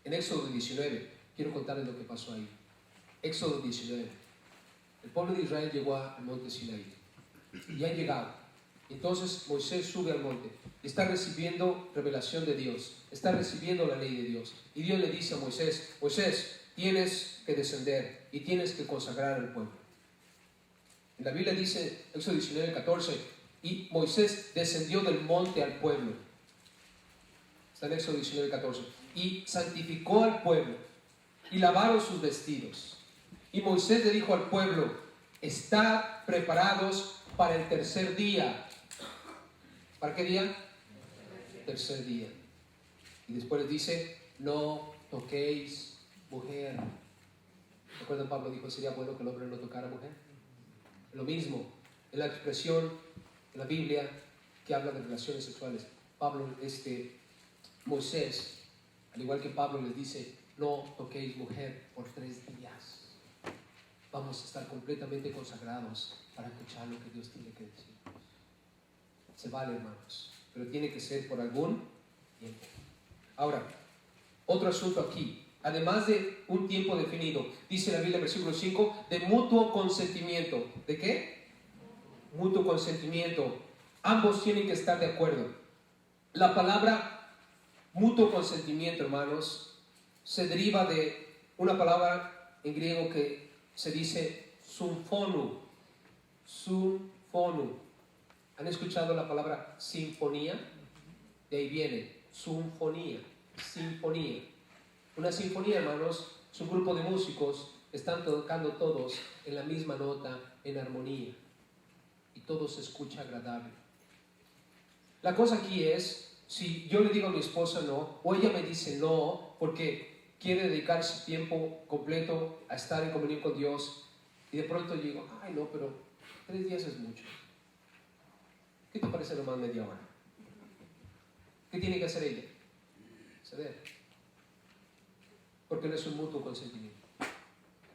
En Éxodo 19, quiero contarles lo que pasó ahí. Éxodo 19. El pueblo de Israel llegó al monte Sinaí y han llegado. Entonces Moisés sube al monte, está recibiendo revelación de Dios, está recibiendo la ley de Dios. Y Dios le dice a Moisés, Moisés, tienes que descender y tienes que consagrar al pueblo. En la Biblia dice, Éxodo 19:14, y Moisés descendió del monte al pueblo. Está en Éxodo 19:14. Y santificó al pueblo y lavaron sus vestidos. Y Moisés le dijo al pueblo, estad preparados para el tercer día. ¿Para qué día? Tercer día. Y después les dice, no toquéis mujer. ¿Recuerdan? Pablo dijo, sería bueno que el hombre no tocara mujer. Lo mismo, en la expresión en la Biblia que habla de relaciones sexuales. Moisés, al igual que Pablo, les dice, no toquéis mujer por 3 días. Vamos a estar completamente consagrados para escuchar lo que Dios tiene que decir. Se vale, hermanos, pero tiene que ser por algún tiempo. Ahora, otro asunto aquí. Además de un tiempo definido, dice la Biblia, versículo 5, de mutuo consentimiento. ¿De qué? Mutuo consentimiento. Ambos tienen que estar de acuerdo. La palabra mutuo consentimiento, hermanos, se deriva de una palabra en griego que se dice symphonu. Symphonu. ¿Han escuchado la palabra sinfonía? De ahí viene, sinfonía, sinfonía. Una sinfonía, hermanos, es un grupo de músicos que están tocando todos en la misma nota, en armonía. Y todo se escucha agradable. La cosa aquí es, si yo le digo a mi esposa no, o ella me dice no, porque quiere dedicar su tiempo completo a estar en comunión con Dios, y de pronto yo digo, ay no, pero 3 días es mucho. ¿Qué te parece nomás media hora? ¿Qué tiene que hacer ella? Ceder. Porque no es un mutuo consentimiento.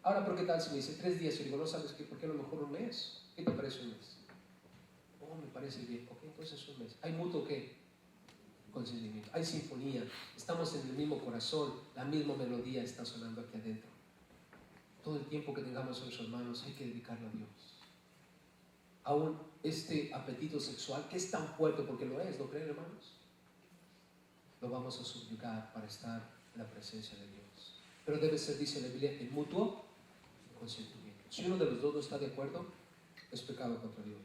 Ahora, ¿por qué tal si me dice 3 días? Y digo, no sabes qué, ¿por qué a lo mejor un mes? ¿Qué te parece un mes? Oh, me parece bien. Ok, entonces un mes. ¿Hay mutuo qué? Consentimiento. Hay sinfonía. Estamos en el mismo corazón. La misma melodía está sonando aquí adentro. Todo el tiempo que tengamos en nuestras manos hay que dedicarlo a Dios. Aún este apetito sexual, que es tan fuerte, porque lo es, ¿no creen, hermanos? Lo vamos a subyugar para estar en la presencia de Dios. Pero debe ser, dice la Biblia, el mutuo consentimiento. Si uno de los dos no está de acuerdo, es pecado contra Dios.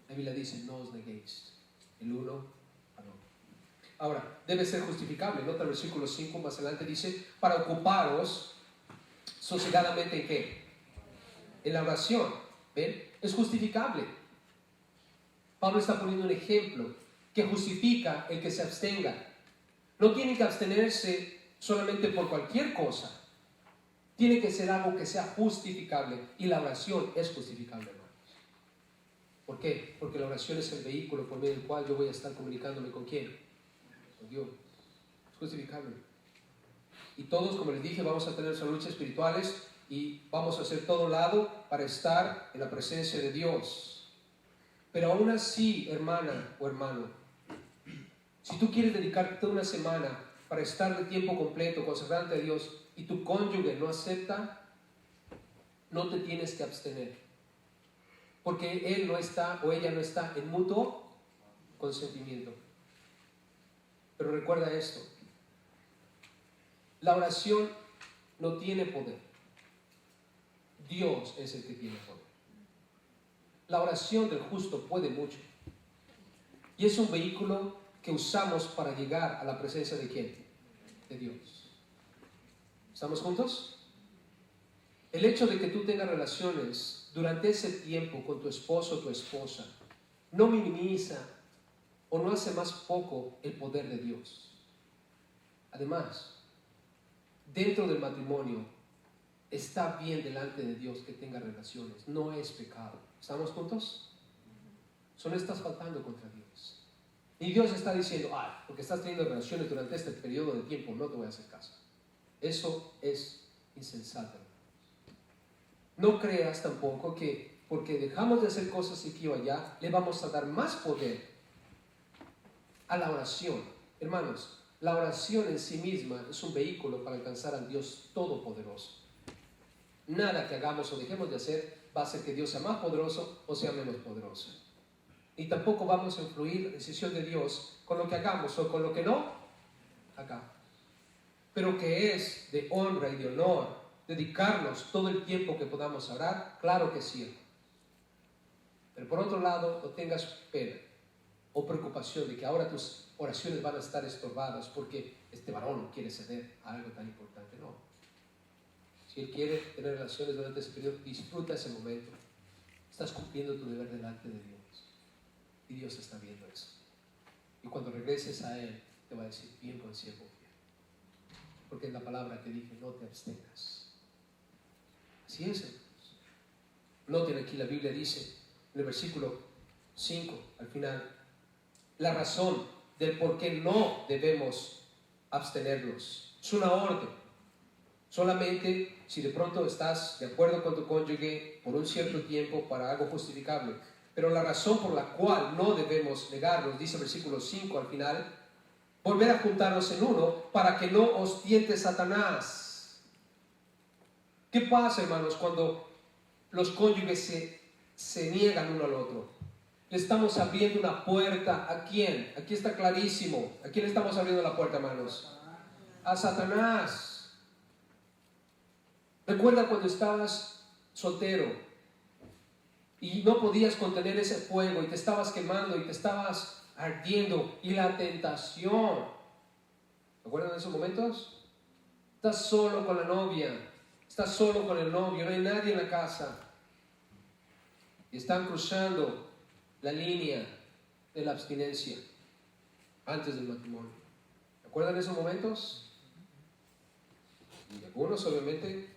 La Biblia dice, no os neguéis el uno al otro. Ahora, debe ser justificable. Nota el versículo 5, más adelante dice, para ocuparos sosegadamente ¿en qué? En la oración. ¿Ven? Es justificable. Pablo está poniendo un ejemplo que justifica el que se abstenga. No tiene que abstenerse solamente por cualquier cosa. Tiene que ser algo que sea justificable. Y la oración es justificable, hermanos. ¿Por qué? Porque la oración es el vehículo por medio del cual yo voy a estar comunicándome con ¿quién? Con Dios. Es justificable. Y todos, como les dije, vamos a tener nuestras luchas espirituales y vamos a hacer todo lado para estar en la presencia de Dios. Pero aún así, hermana o hermano, si tú quieres dedicarte una semana para estar de tiempo completo consagrante a Dios y tu cónyuge no acepta, no te tienes que abstener. Porque él no está o ella no está en mutuo consentimiento. Pero recuerda esto, la oración no tiene poder. Dios es el que tiene poder. La oración del justo puede mucho. Y es un vehículo que usamos para llegar a la presencia de ¿quién? De Dios. ¿Estamos juntos? El hecho de que tú tengas relaciones durante ese tiempo con tu esposo o tu esposa no minimiza o no hace más poco el poder de Dios. Además, dentro del matrimonio está bien delante de Dios que tenga relaciones, no es pecado. ¿Estamos juntos? Solo estás faltando contra Dios. Y Dios está diciendo, porque estás teniendo relaciones durante este periodo de tiempo, no te voy a hacer caso. Eso es insensato. No creas tampoco que porque dejamos de hacer cosas aquí o allá, le vamos a dar más poder a la oración. Hermanos, la oración en sí misma es un vehículo para alcanzar al Dios Todopoderoso. Nada que hagamos o dejemos de hacer va a hacer que Dios sea más poderoso o sea menos poderoso. Ni tampoco vamos a influir la decisión de Dios con lo que hagamos o con lo que no hagamos. Pero que es de honra y de honor dedicarnos todo el tiempo que podamos orar, claro que sí. Pero por otro lado, no tengas pena o preocupación de que ahora tus oraciones van a estar estorbadas porque este varón no quiere ceder a algo tan importante. No. Si él quiere tener relaciones durante ese periodo, disfruta ese momento. Estás cumpliendo tu deber delante de Dios. Y Dios está viendo eso. Y cuando regreses a Él, te va a decir, bien con siervo fiel. Porque en la palabra te dije, no te abstengas. Así es, hermanos. Noten aquí, la Biblia dice, en el versículo 5, al final, la razón del por qué no debemos abstenernos. Es una orden. Solamente si de pronto estás de acuerdo con tu cónyuge por un cierto tiempo para algo justificable. Pero la razón por la cual no debemos negarnos, dice el versículo 5 al final, volver a juntarnos en uno para que no os tiente Satanás. ¿Qué pasa, hermanos, cuando los cónyuges se niegan uno al otro? Le estamos abriendo una puerta. ¿A quién? Aquí está clarísimo. ¿A quién le estamos abriendo la puerta, hermanos? A Satanás. Recuerda cuando estabas soltero y no podías contener ese fuego y te estabas quemando y te estabas ardiendo y la tentación. ¿Recuerdan esos momentos? Estás solo con la novia, estás solo con el novio, no hay nadie en la casa y están cruzando la línea de la abstinencia antes del matrimonio. ¿Recuerdan esos momentos? Y algunos obviamente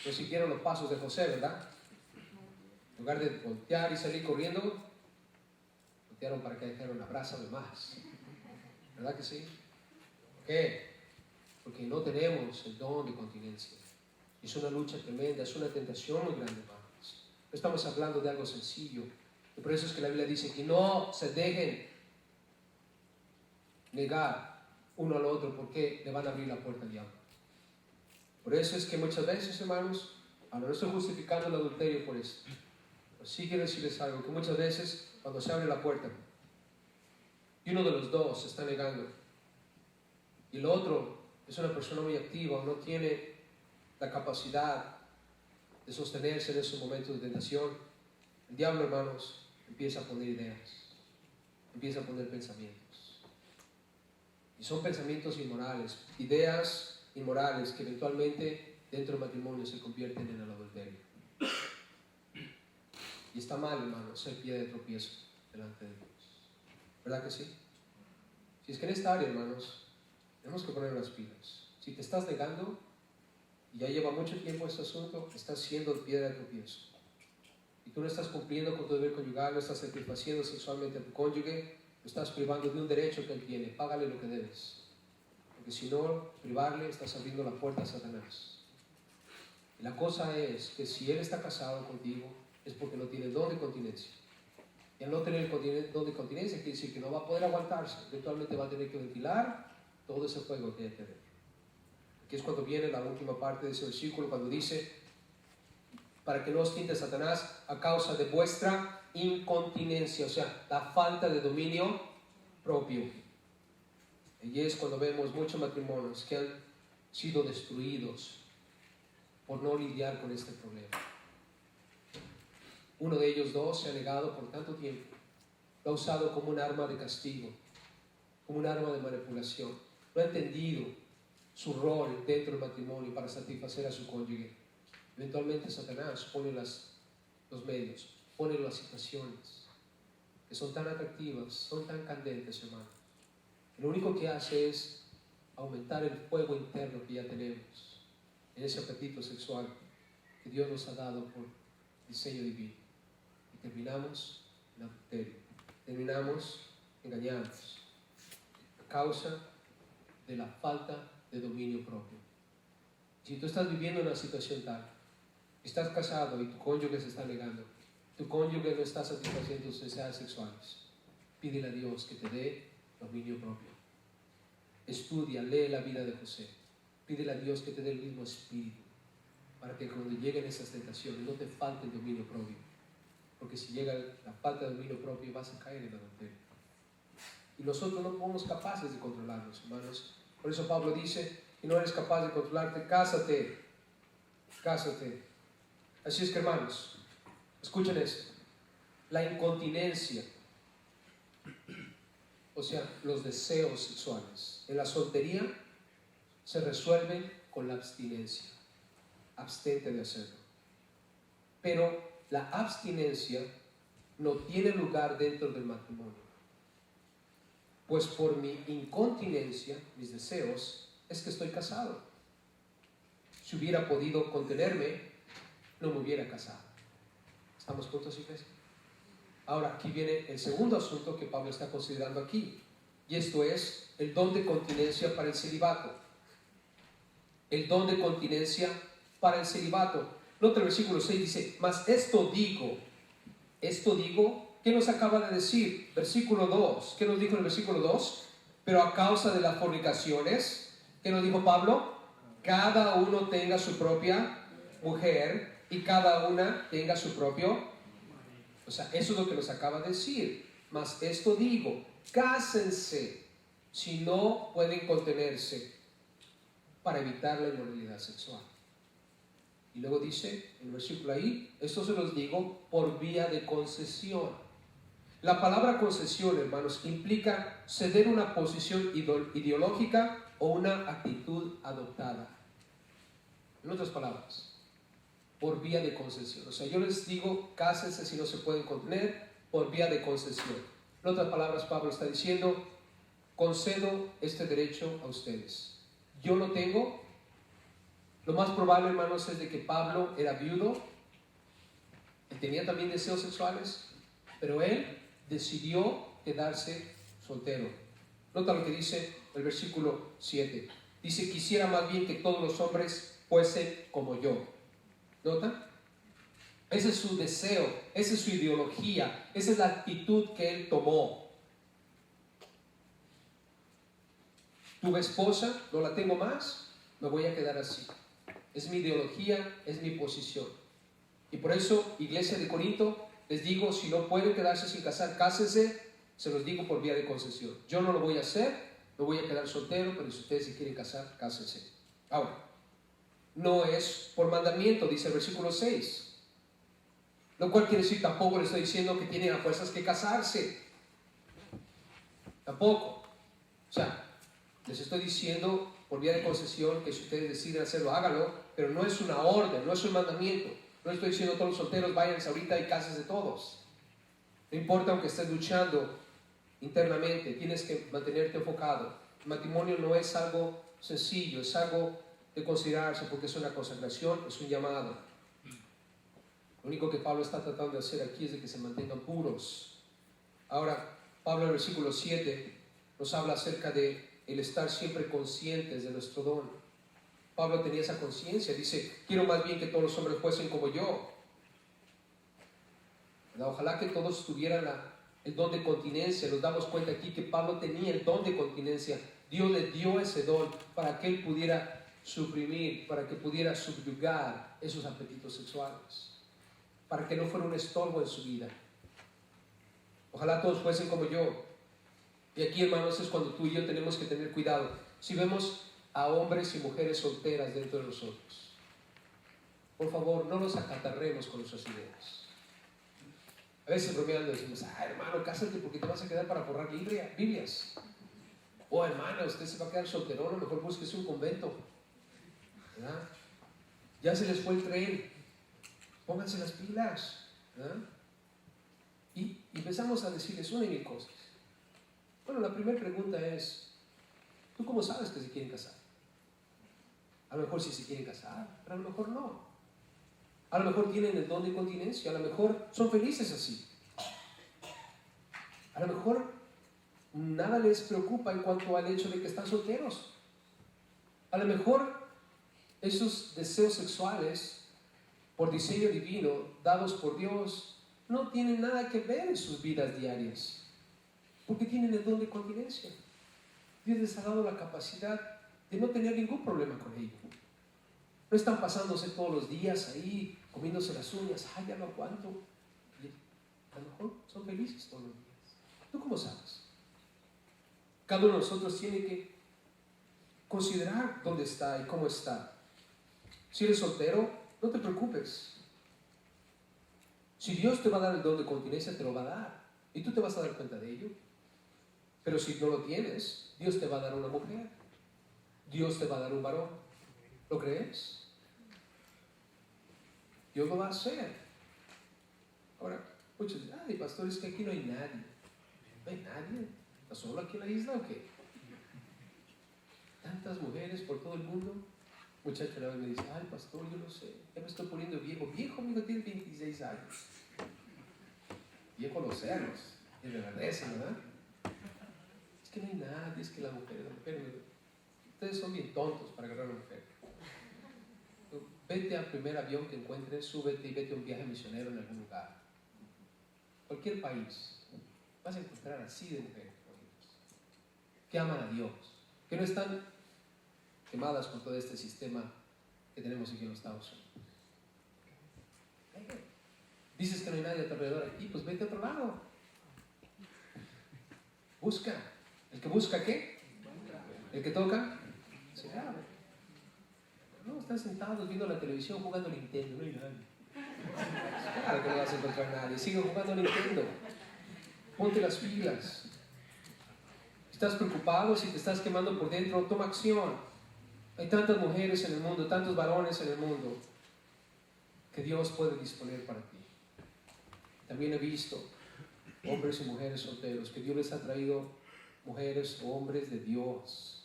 no siguieron los pasos de José, ¿verdad? En lugar de voltear y salir corriendo, voltearon para que dejaran una brasa de más. ¿Verdad que sí? ¿Por qué? Porque no tenemos el don de continencia. Es una lucha tremenda, es una tentación muy grande, hermanos. No estamos hablando de algo sencillo. Y por eso es que la Biblia dice que no se dejen negar uno al otro porque le van a abrir la puerta al diablo. Por eso es que muchas veces, hermanos, ahora no estoy justificando el adulterio por eso, pero sí quiero decirles algo, que muchas veces cuando se abre la puerta y uno de los dos se está negando y el otro es una persona muy activa o no tiene la capacidad de sostenerse en esos momentos de tentación, el diablo, hermanos, empieza a poner ideas, empieza a poner pensamientos. Y son pensamientos inmorales, ideas inmorales que eventualmente dentro del matrimonio se convierten en el adulterio. Y está mal, hermanos, ser piedra de tropiezo delante de Dios. ¿Verdad que sí? Si es que en esta área, hermanos, tenemos que poner las pilas. Si te estás negando, y ya lleva mucho tiempo este asunto, estás siendo piedra de tropiezo. Y tú no estás cumpliendo con tu deber conyugal, no estás satisfaciendo sexualmente a tu cónyuge, lo estás privando de un derecho que él tiene. Págale lo que debes. Porque si no, privarle, estás abriendo la puerta a Satanás. Y la cosa es que si él está casado contigo, es porque no tiene don de continencia. Y al no tener don de continencia, quiere decir que no va a poder aguantarse. Eventualmente va a tener que ventilar todo ese fuego que hay dentro. Aquí es cuando viene la última parte de ese versículo, cuando dice, para que no os tiente Satanás a causa de vuestra incontinencia, o sea, la falta de dominio propio. Y es cuando vemos muchos matrimonios que han sido destruidos por no lidiar con este problema. Uno de ellos dos se ha negado por tanto tiempo, lo ha usado como un arma de castigo, como un arma de manipulación, no ha entendido su rol dentro del matrimonio para satisfacer a su cónyuge. Eventualmente Satanás pone los medios, pone las situaciones que son tan atractivas, son tan candentes, hermanos. Lo único que hace es aumentar el fuego interno que ya tenemos en ese apetito sexual que Dios nos ha dado por diseño divino. Y terminamos en adulterio, terminamos engañados a causa de la falta de dominio propio. Si tú estás viviendo una situación tal, estás casado y tu cónyuge se está negando, tu cónyuge no está satisfaciendo sus necesidades sexuales, pídele a Dios que te dé dominio propio. Estudia, lee la vida de José, pídele a Dios que te dé el mismo espíritu para que cuando lleguen esas tentaciones no te falte el dominio propio, porque si llega la falta de dominio propio vas a caer en adulterio. Y nosotros no somos capaces de controlarnos, hermanos. Por eso Pablo dice, si no eres capaz de controlarte, cásate. Cásate. Así es que, hermanos, escuchen esto. La incontinencia, o sea, los deseos sexuales en la soltería se resuelven con la abstinencia. Abstente de hacerlo. Pero la abstinencia no tiene lugar dentro del matrimonio. Pues por mi incontinencia, mis deseos, es que estoy casado. Si hubiera podido contenerme, no me hubiera casado. ¿Estamos juntos, iglesia? Ahora, aquí viene el segundo asunto que Pablo está considerando aquí. Y esto es el don de continencia para el celibato. El don de continencia para el celibato. Nota el versículo 6, dice, mas esto digo, ¿qué nos acaba de decir? Versículo 2, ¿qué nos dijo en el versículo 2? Pero a causa de las fornicaciones, ¿qué nos dijo Pablo? Cada uno tenga su propia mujer y cada una tenga su propio. O sea, eso es lo que nos acaba de decir. Mas esto digo, cásense si no pueden contenerse para evitar la inmoralidad sexual. Y luego dice, en el versículo ahí, esto se los digo por vía de concesión. La palabra concesión, hermanos, implica ceder una posición ideológica o una actitud adoptada. En otras palabras, por vía de concesión. O sea, yo les digo, cásense si no se pueden contener, por vía de concesión. En otras palabras, Pablo está diciendo, concedo este derecho a ustedes. Yo lo tengo. Lo más probable, hermanos, es de que Pablo era viudo y tenía también deseos sexuales, pero él decidió quedarse soltero. Nota lo que dice el versículo 7. Dice, quisiera más bien que todos los hombres fuesen como yo. ¿Nota? Ese es su deseo, esa es su ideología, esa es la actitud que él tomó. Tuve esposa, no la tengo más, me voy a quedar así. Es mi ideología, es mi posición. Y por eso, iglesia de Corinto, les digo, si no pueden quedarse sin casar, cásense, se los digo por vía de concesión. Yo no lo voy a hacer, me voy a quedar soltero, pero si ustedes se quieren casar, cásense. Ahora, no es por mandamiento, dice el versículo 6. Lo cual quiere decir, tampoco le estoy diciendo que tienen a fuerzas que casarse. Tampoco. O sea, les estoy diciendo por vía de concesión que si ustedes deciden hacerlo, háganlo, pero no es una orden, no es un mandamiento. No estoy diciendo a todos los solteros, váyanse ahorita y cásense todos. No importa aunque estés luchando internamente, tienes que mantenerte enfocado. El matrimonio no es algo sencillo, es algo de considerarse porque es una consagración, es un llamado. Lo único que Pablo está tratando de hacer aquí es de que se mantengan puros. Ahora, Pablo en el versículo 7 nos habla acerca de el estar siempre conscientes de nuestro don. Pablo tenía esa conciencia, dice, quiero más bien que todos los hombres fuesen como yo. Ojalá que todos tuvieran el don de continencia. Nos damos cuenta aquí que Pablo tenía el don de continencia. Dios le dio ese don para que él pudiera suprimir, para que pudiera subyugar esos apetitos sexuales, para que no fuera un estorbo en su vida. Ojalá todos fuesen como yo. Y aquí, hermanos, es cuando tú y yo tenemos que tener cuidado. Si vemos a hombres y mujeres solteras dentro de nosotros, por favor, no nos acatarremos con nuestras ideas. A veces bromeando decimos, hermano, cásate porque te vas a quedar para forrar Biblias. O hermana, usted se va a quedar solterón, a lo mejor búsquese un convento. ¿Verdad? Ya se les fue el tren, pónganse las pilas. ¿Verdad? Y empezamos a decirles una y mil cosas. Bueno, la primera pregunta es, ¿tú cómo sabes que se quieren casar? A lo mejor sí se quieren casar, pero a lo mejor no. A lo mejor tienen el don de continencia, a lo mejor son felices así. A lo mejor nada les preocupa en cuanto al hecho de que están solteros. A lo mejor esos deseos sexuales, por diseño divino, dados por Dios, no tienen nada que ver en sus vidas diarias, porque tienen el don de continencia. Dios les ha dado la capacidad de no tener ningún problema con ello. No están pasándose todos los días ahí, comiéndose las uñas, ya no aguanto. a lo mejor son felices todos los días. ¿Tú cómo sabes? Cada uno de nosotros tiene que considerar dónde está y cómo está. Si eres soltero, no te preocupes. Si Dios te va a dar el don de continencia, te lo va a dar. Y tú te vas a dar cuenta de ello. Pero si no lo tienes, Dios te va a dar una mujer. Dios te va a dar un varón. ¿Lo crees? Dios lo va a hacer. Ahora, muchos dicen, ay, pastor, es que aquí no hay nadie. ¿No hay nadie? ¿Estás solo aquí en la isla o qué? Tantas mujeres por todo el mundo. Muchacho una vez me dice, ay, pastor, yo no sé, ya me estoy poniendo viejo. Viejo, amigo, tiene 26 años. Viejo los cerros. Y reverdecen, ¿verdad? Es que no hay nadie, es que la mujer. Ustedes son bien tontos para agarrar a una mujer. Vete al primer avión que encuentres, súbete y vete a un viaje misionero en algún lugar. Cualquier país. Vas a encontrar así de mujeres que aman a Dios, que no están quemadas con todo este sistema que tenemos aquí en los Estados Unidos. Dices que no hay nadie a tu alrededor aquí, pues vete a otro lado. Busca. ¿El que busca qué? ¿El que toca? Se abre. No, están sentados viendo la televisión jugando Nintendo, no hay nadie. Claro que no vas a encontrar a nadie. Sigue jugando Nintendo. Ponte las pilas. Estás preocupado, si te estás quemando por dentro, toma acción. Hay tantas mujeres en el mundo, tantos varones en el mundo que Dios puede disponer para ti. También he visto hombres y mujeres solteros que Dios les ha traído mujeres o hombres de Dios.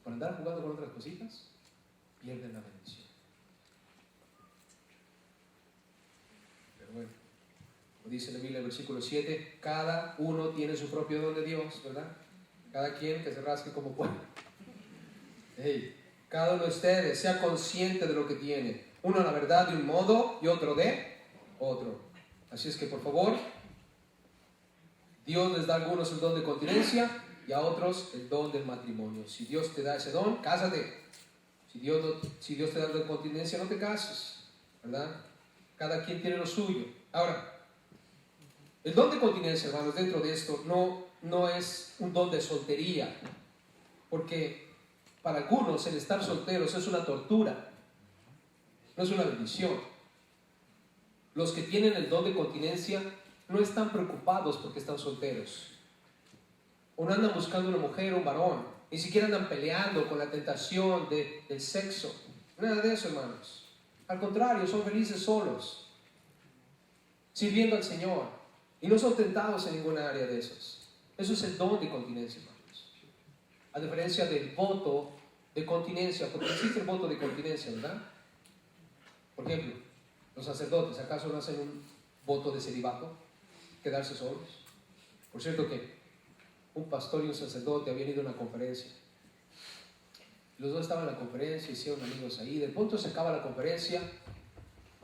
Por andar jugando con otras cositas, pierden la bendición. Pero bueno, como dice la Biblia en el versículo 7, cada uno tiene su propio don de Dios, ¿verdad? Cada quien que se rasque como pueda. Hey, cada uno de ustedes sea consciente de lo que tiene. Uno la verdad de un modo y otro de otro. Así es que por favor, Dios les da a algunos el don de continencia y a otros el don del matrimonio. Si Dios te da ese don, cásate. Si Dios te da el don de continencia, no te cases, ¿verdad? Cada quien tiene lo suyo. Ahora, el don de continencia, hermanos, dentro de esto no es un don de soltería, porque para algunos el estar solteros es una tortura, no es una bendición. Los que tienen el don de continencia no están preocupados porque están solteros, o no andan buscando una mujer o un varón, ni siquiera andan peleando con la tentación del sexo, nada de eso, hermanos. Al contrario, son felices solos, sirviendo al Señor, y no son tentados en ninguna área de esos. Eso es el don de continencia, hermanos. A diferencia del voto de continencia, porque existe el voto de continencia, ¿verdad? Por ejemplo, los sacerdotes, ¿acaso no hacen un voto de celibato? Quedarse solos. Por cierto que un pastor y un sacerdote habían ido a una conferencia. Los dos estaban en la conferencia, hicieron amigos ahí. De pronto se acaba la conferencia,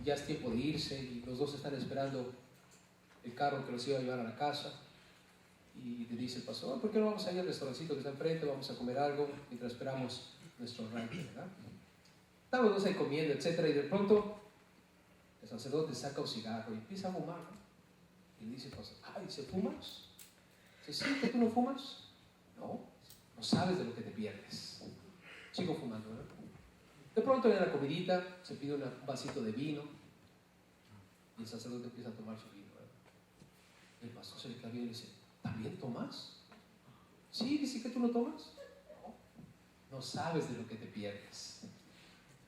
ya es tiempo de irse y los dos están esperando el carro que los iba a llevar a la casa. Y le dice el pastor, ¿por qué no vamos a ir al restaurancito que está enfrente? Vamos a comer algo mientras esperamos nuestro ranking, ¿verdad? Estaban los dos ahí comiendo, etc. Y de pronto el sacerdote saca un cigarro y empieza a fumar, ¿no? Y le dice el pastor, ay, ¿se fumas? Dice, ¿sí? ¿Que tú no fumas? No, no sabes de lo que te pierdes. Sigo fumando, ¿verdad? De pronto en la comidita se pide un vasito de vino y el sacerdote empieza a tomar su vino, ¿verdad? El pastor se le queda bien y le dice, ¿también tomas? Sí, dice que tú no tomas. No, no sabes de lo que te pierdes.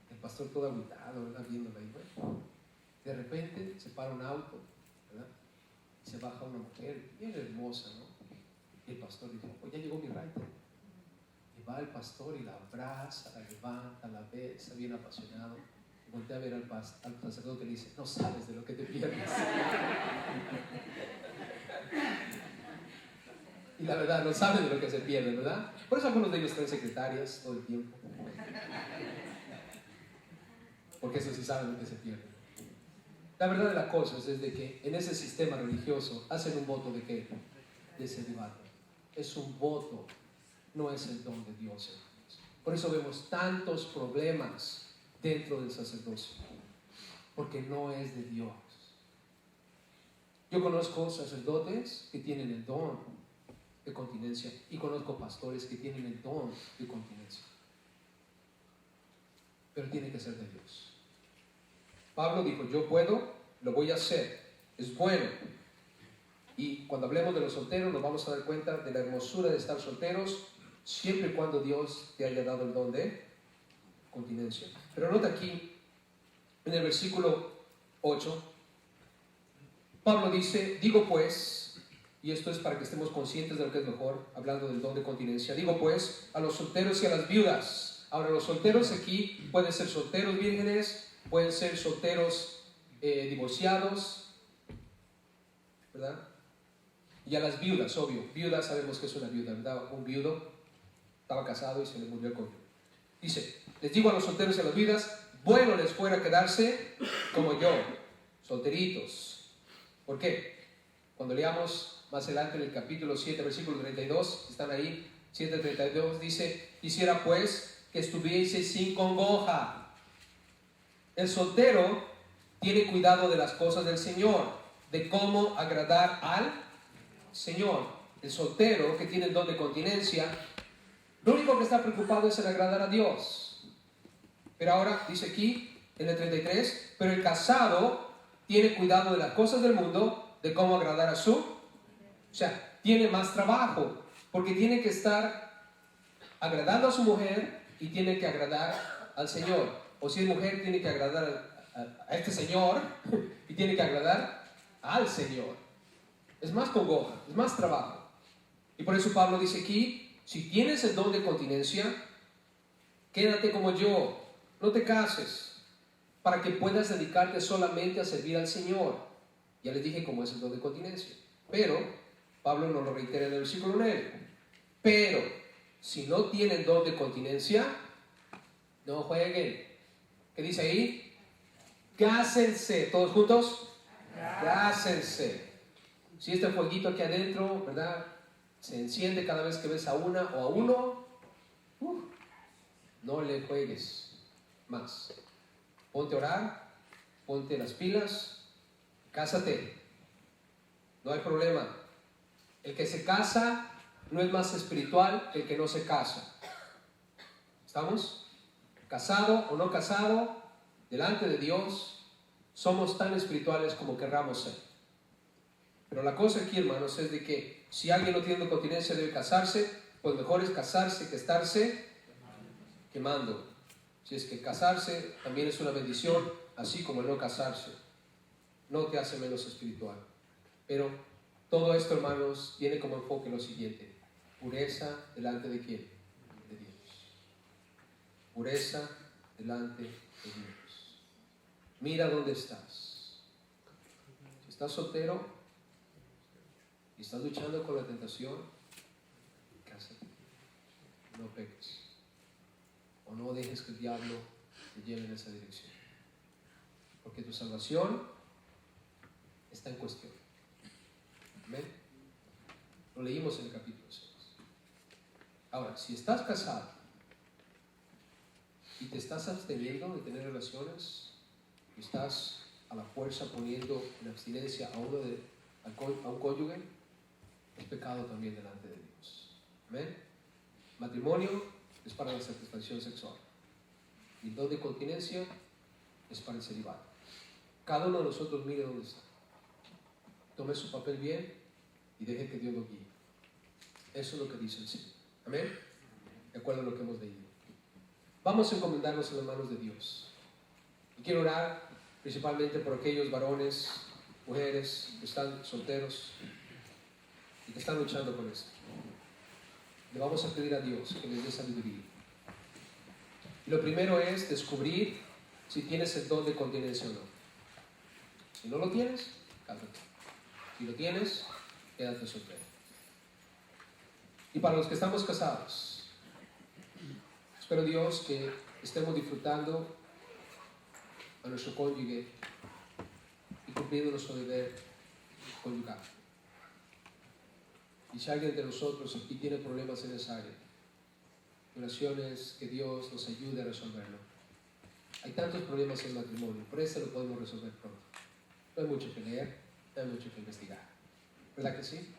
El pastor todo agüitado, ¿verdad? Viéndolo ahí, bueno. De repente se para un auto, ¿verdad? Y se baja una mujer bien hermosa, ¿no? Y el pastor dice, oh, ya llegó mi raite. Y va el pastor y la abraza, la levanta, la besa, bien apasionado. Y voltea a ver al sacerdote y le dice, no sabes de lo que te pierdes. Y la verdad, no saben de lo que se pierde, ¿verdad? Por eso algunos de ellos traen secretarias todo el tiempo. Porque eso sí saben lo que se pierde. La verdad de la cosa es de que en ese sistema religioso hacen un voto de ¿qué? De celibato. Es un voto, no es el don de Dios, hermanos. Por eso vemos tantos problemas dentro del sacerdocio, porque no es de Dios. Yo conozco sacerdotes que tienen el don de continencia y conozco pastores que tienen el don de continencia. Pero tiene que ser de Dios. Pablo dijo, yo puedo, lo voy a hacer, es bueno. Y cuando hablemos de los solteros nos vamos a dar cuenta de la hermosura de estar solteros siempre y cuando Dios te haya dado el don de continencia. Pero nota aquí, en el versículo 8, Pablo dice, digo pues, y esto es para que estemos conscientes de lo que es mejor, hablando del don de continencia, digo pues, a los solteros y a las viudas. Ahora, los solteros aquí pueden ser solteros vírgenes, pueden ser solteros divorciados, ¿verdad? Y a las viudas, obvio, viuda sabemos que es una viuda, ¿verdad? Un viudo estaba casado y se le murió el cónyuge. Dice, les digo a los solteros y a las viudas, bueno les fuera quedarse como yo, solteritos. ¿Por qué? Cuando leamos más adelante en el capítulo 7, versículo 32, están ahí, 7:32, dice, quisiera pues que estuvieseis sin congoja. El soltero tiene cuidado de las cosas del Señor, de cómo agradar al Señor. El soltero que tiene el don de continencia, lo único que está preocupado es en agradar a Dios. Pero ahora dice aquí en el 33, pero el casado tiene cuidado de las cosas del mundo, de cómo agradar a su, o sea, tiene más trabajo, porque tiene que estar agradando a su mujer y tiene que agradar al Señor. O si es mujer, tiene que agradar a este Señor y tiene que agradar al Señor. Es más congoja, es más trabajo. Y por eso Pablo dice aquí, si tienes el don de continencia, quédate como yo, no te cases, para que puedas dedicarte solamente a servir al Señor. Ya les dije cómo es el don de continencia. Pero, Pablo nos lo reitera en el versículo 9. Pero, si no tienen don de continencia, no jueguen. ¿Qué dice ahí? Cásense, todos juntos. Cásense. Si este fueguito aquí adentro, ¿verdad?, se enciende cada vez que ves a una o a uno, no le juegues más. Ponte a orar, ponte las pilas, cásate. No hay problema. El que se casa no es más espiritual que el que no se casa. ¿Estamos? Casado o no casado, delante de Dios, somos tan espirituales como querramos ser. Pero la cosa aquí, hermanos, es de que si alguien no tiene continencia debe casarse, pues mejor es casarse que estarse quemando. Si es que casarse también es una bendición, así como el no casarse. No te hace menos espiritual. Pero todo esto, hermanos, tiene como enfoque lo siguiente: pureza delante de ¿quién? De Dios. Pureza delante de Dios. Mira dónde estás. Si estás soltero y estás luchando con la tentación, cásate. No peques. O no dejes que el diablo te lleve en esa dirección. Porque tu salvación está en cuestión. ¿Amén? Lo leímos en el capítulo 6. Ahora, si estás casado y te estás absteniendo de tener relaciones, y estás a la fuerza poniendo en abstinencia a un cónyuge, es pecado también delante de Dios. ¿Amén? Matrimonio es para la satisfacción sexual. Y el don de continencia es para el celibato. Cada uno de nosotros mire dónde está. Tome su papel bien y deje que Dios lo guíe. Eso es lo que dice el Señor. Amén. De acuerdo a lo que hemos leído. Vamos a encomendarnos en las manos de Dios. Y quiero orar principalmente por aquellos varones, mujeres que están solteros y que están luchando con esto. Le vamos a pedir a Dios que les dé sabiduría. Y lo primero es descubrir si tienes el don de continencia o no. Si no lo tienes, cásate. Si lo tienes, quédate soltero. Y para los que estamos casados, espero Dios que estemos disfrutando a nuestro cónyuge y cumpliendo nuestro deber conyugal. Y si alguien de nosotros aquí tiene problemas en esa área, oraciones que Dios nos ayude a resolverlo. Hay tantos problemas en el matrimonio, por eso lo podemos resolver pronto. No hay mucho que leer, hay mucho que investigar. ¿Verdad que sí?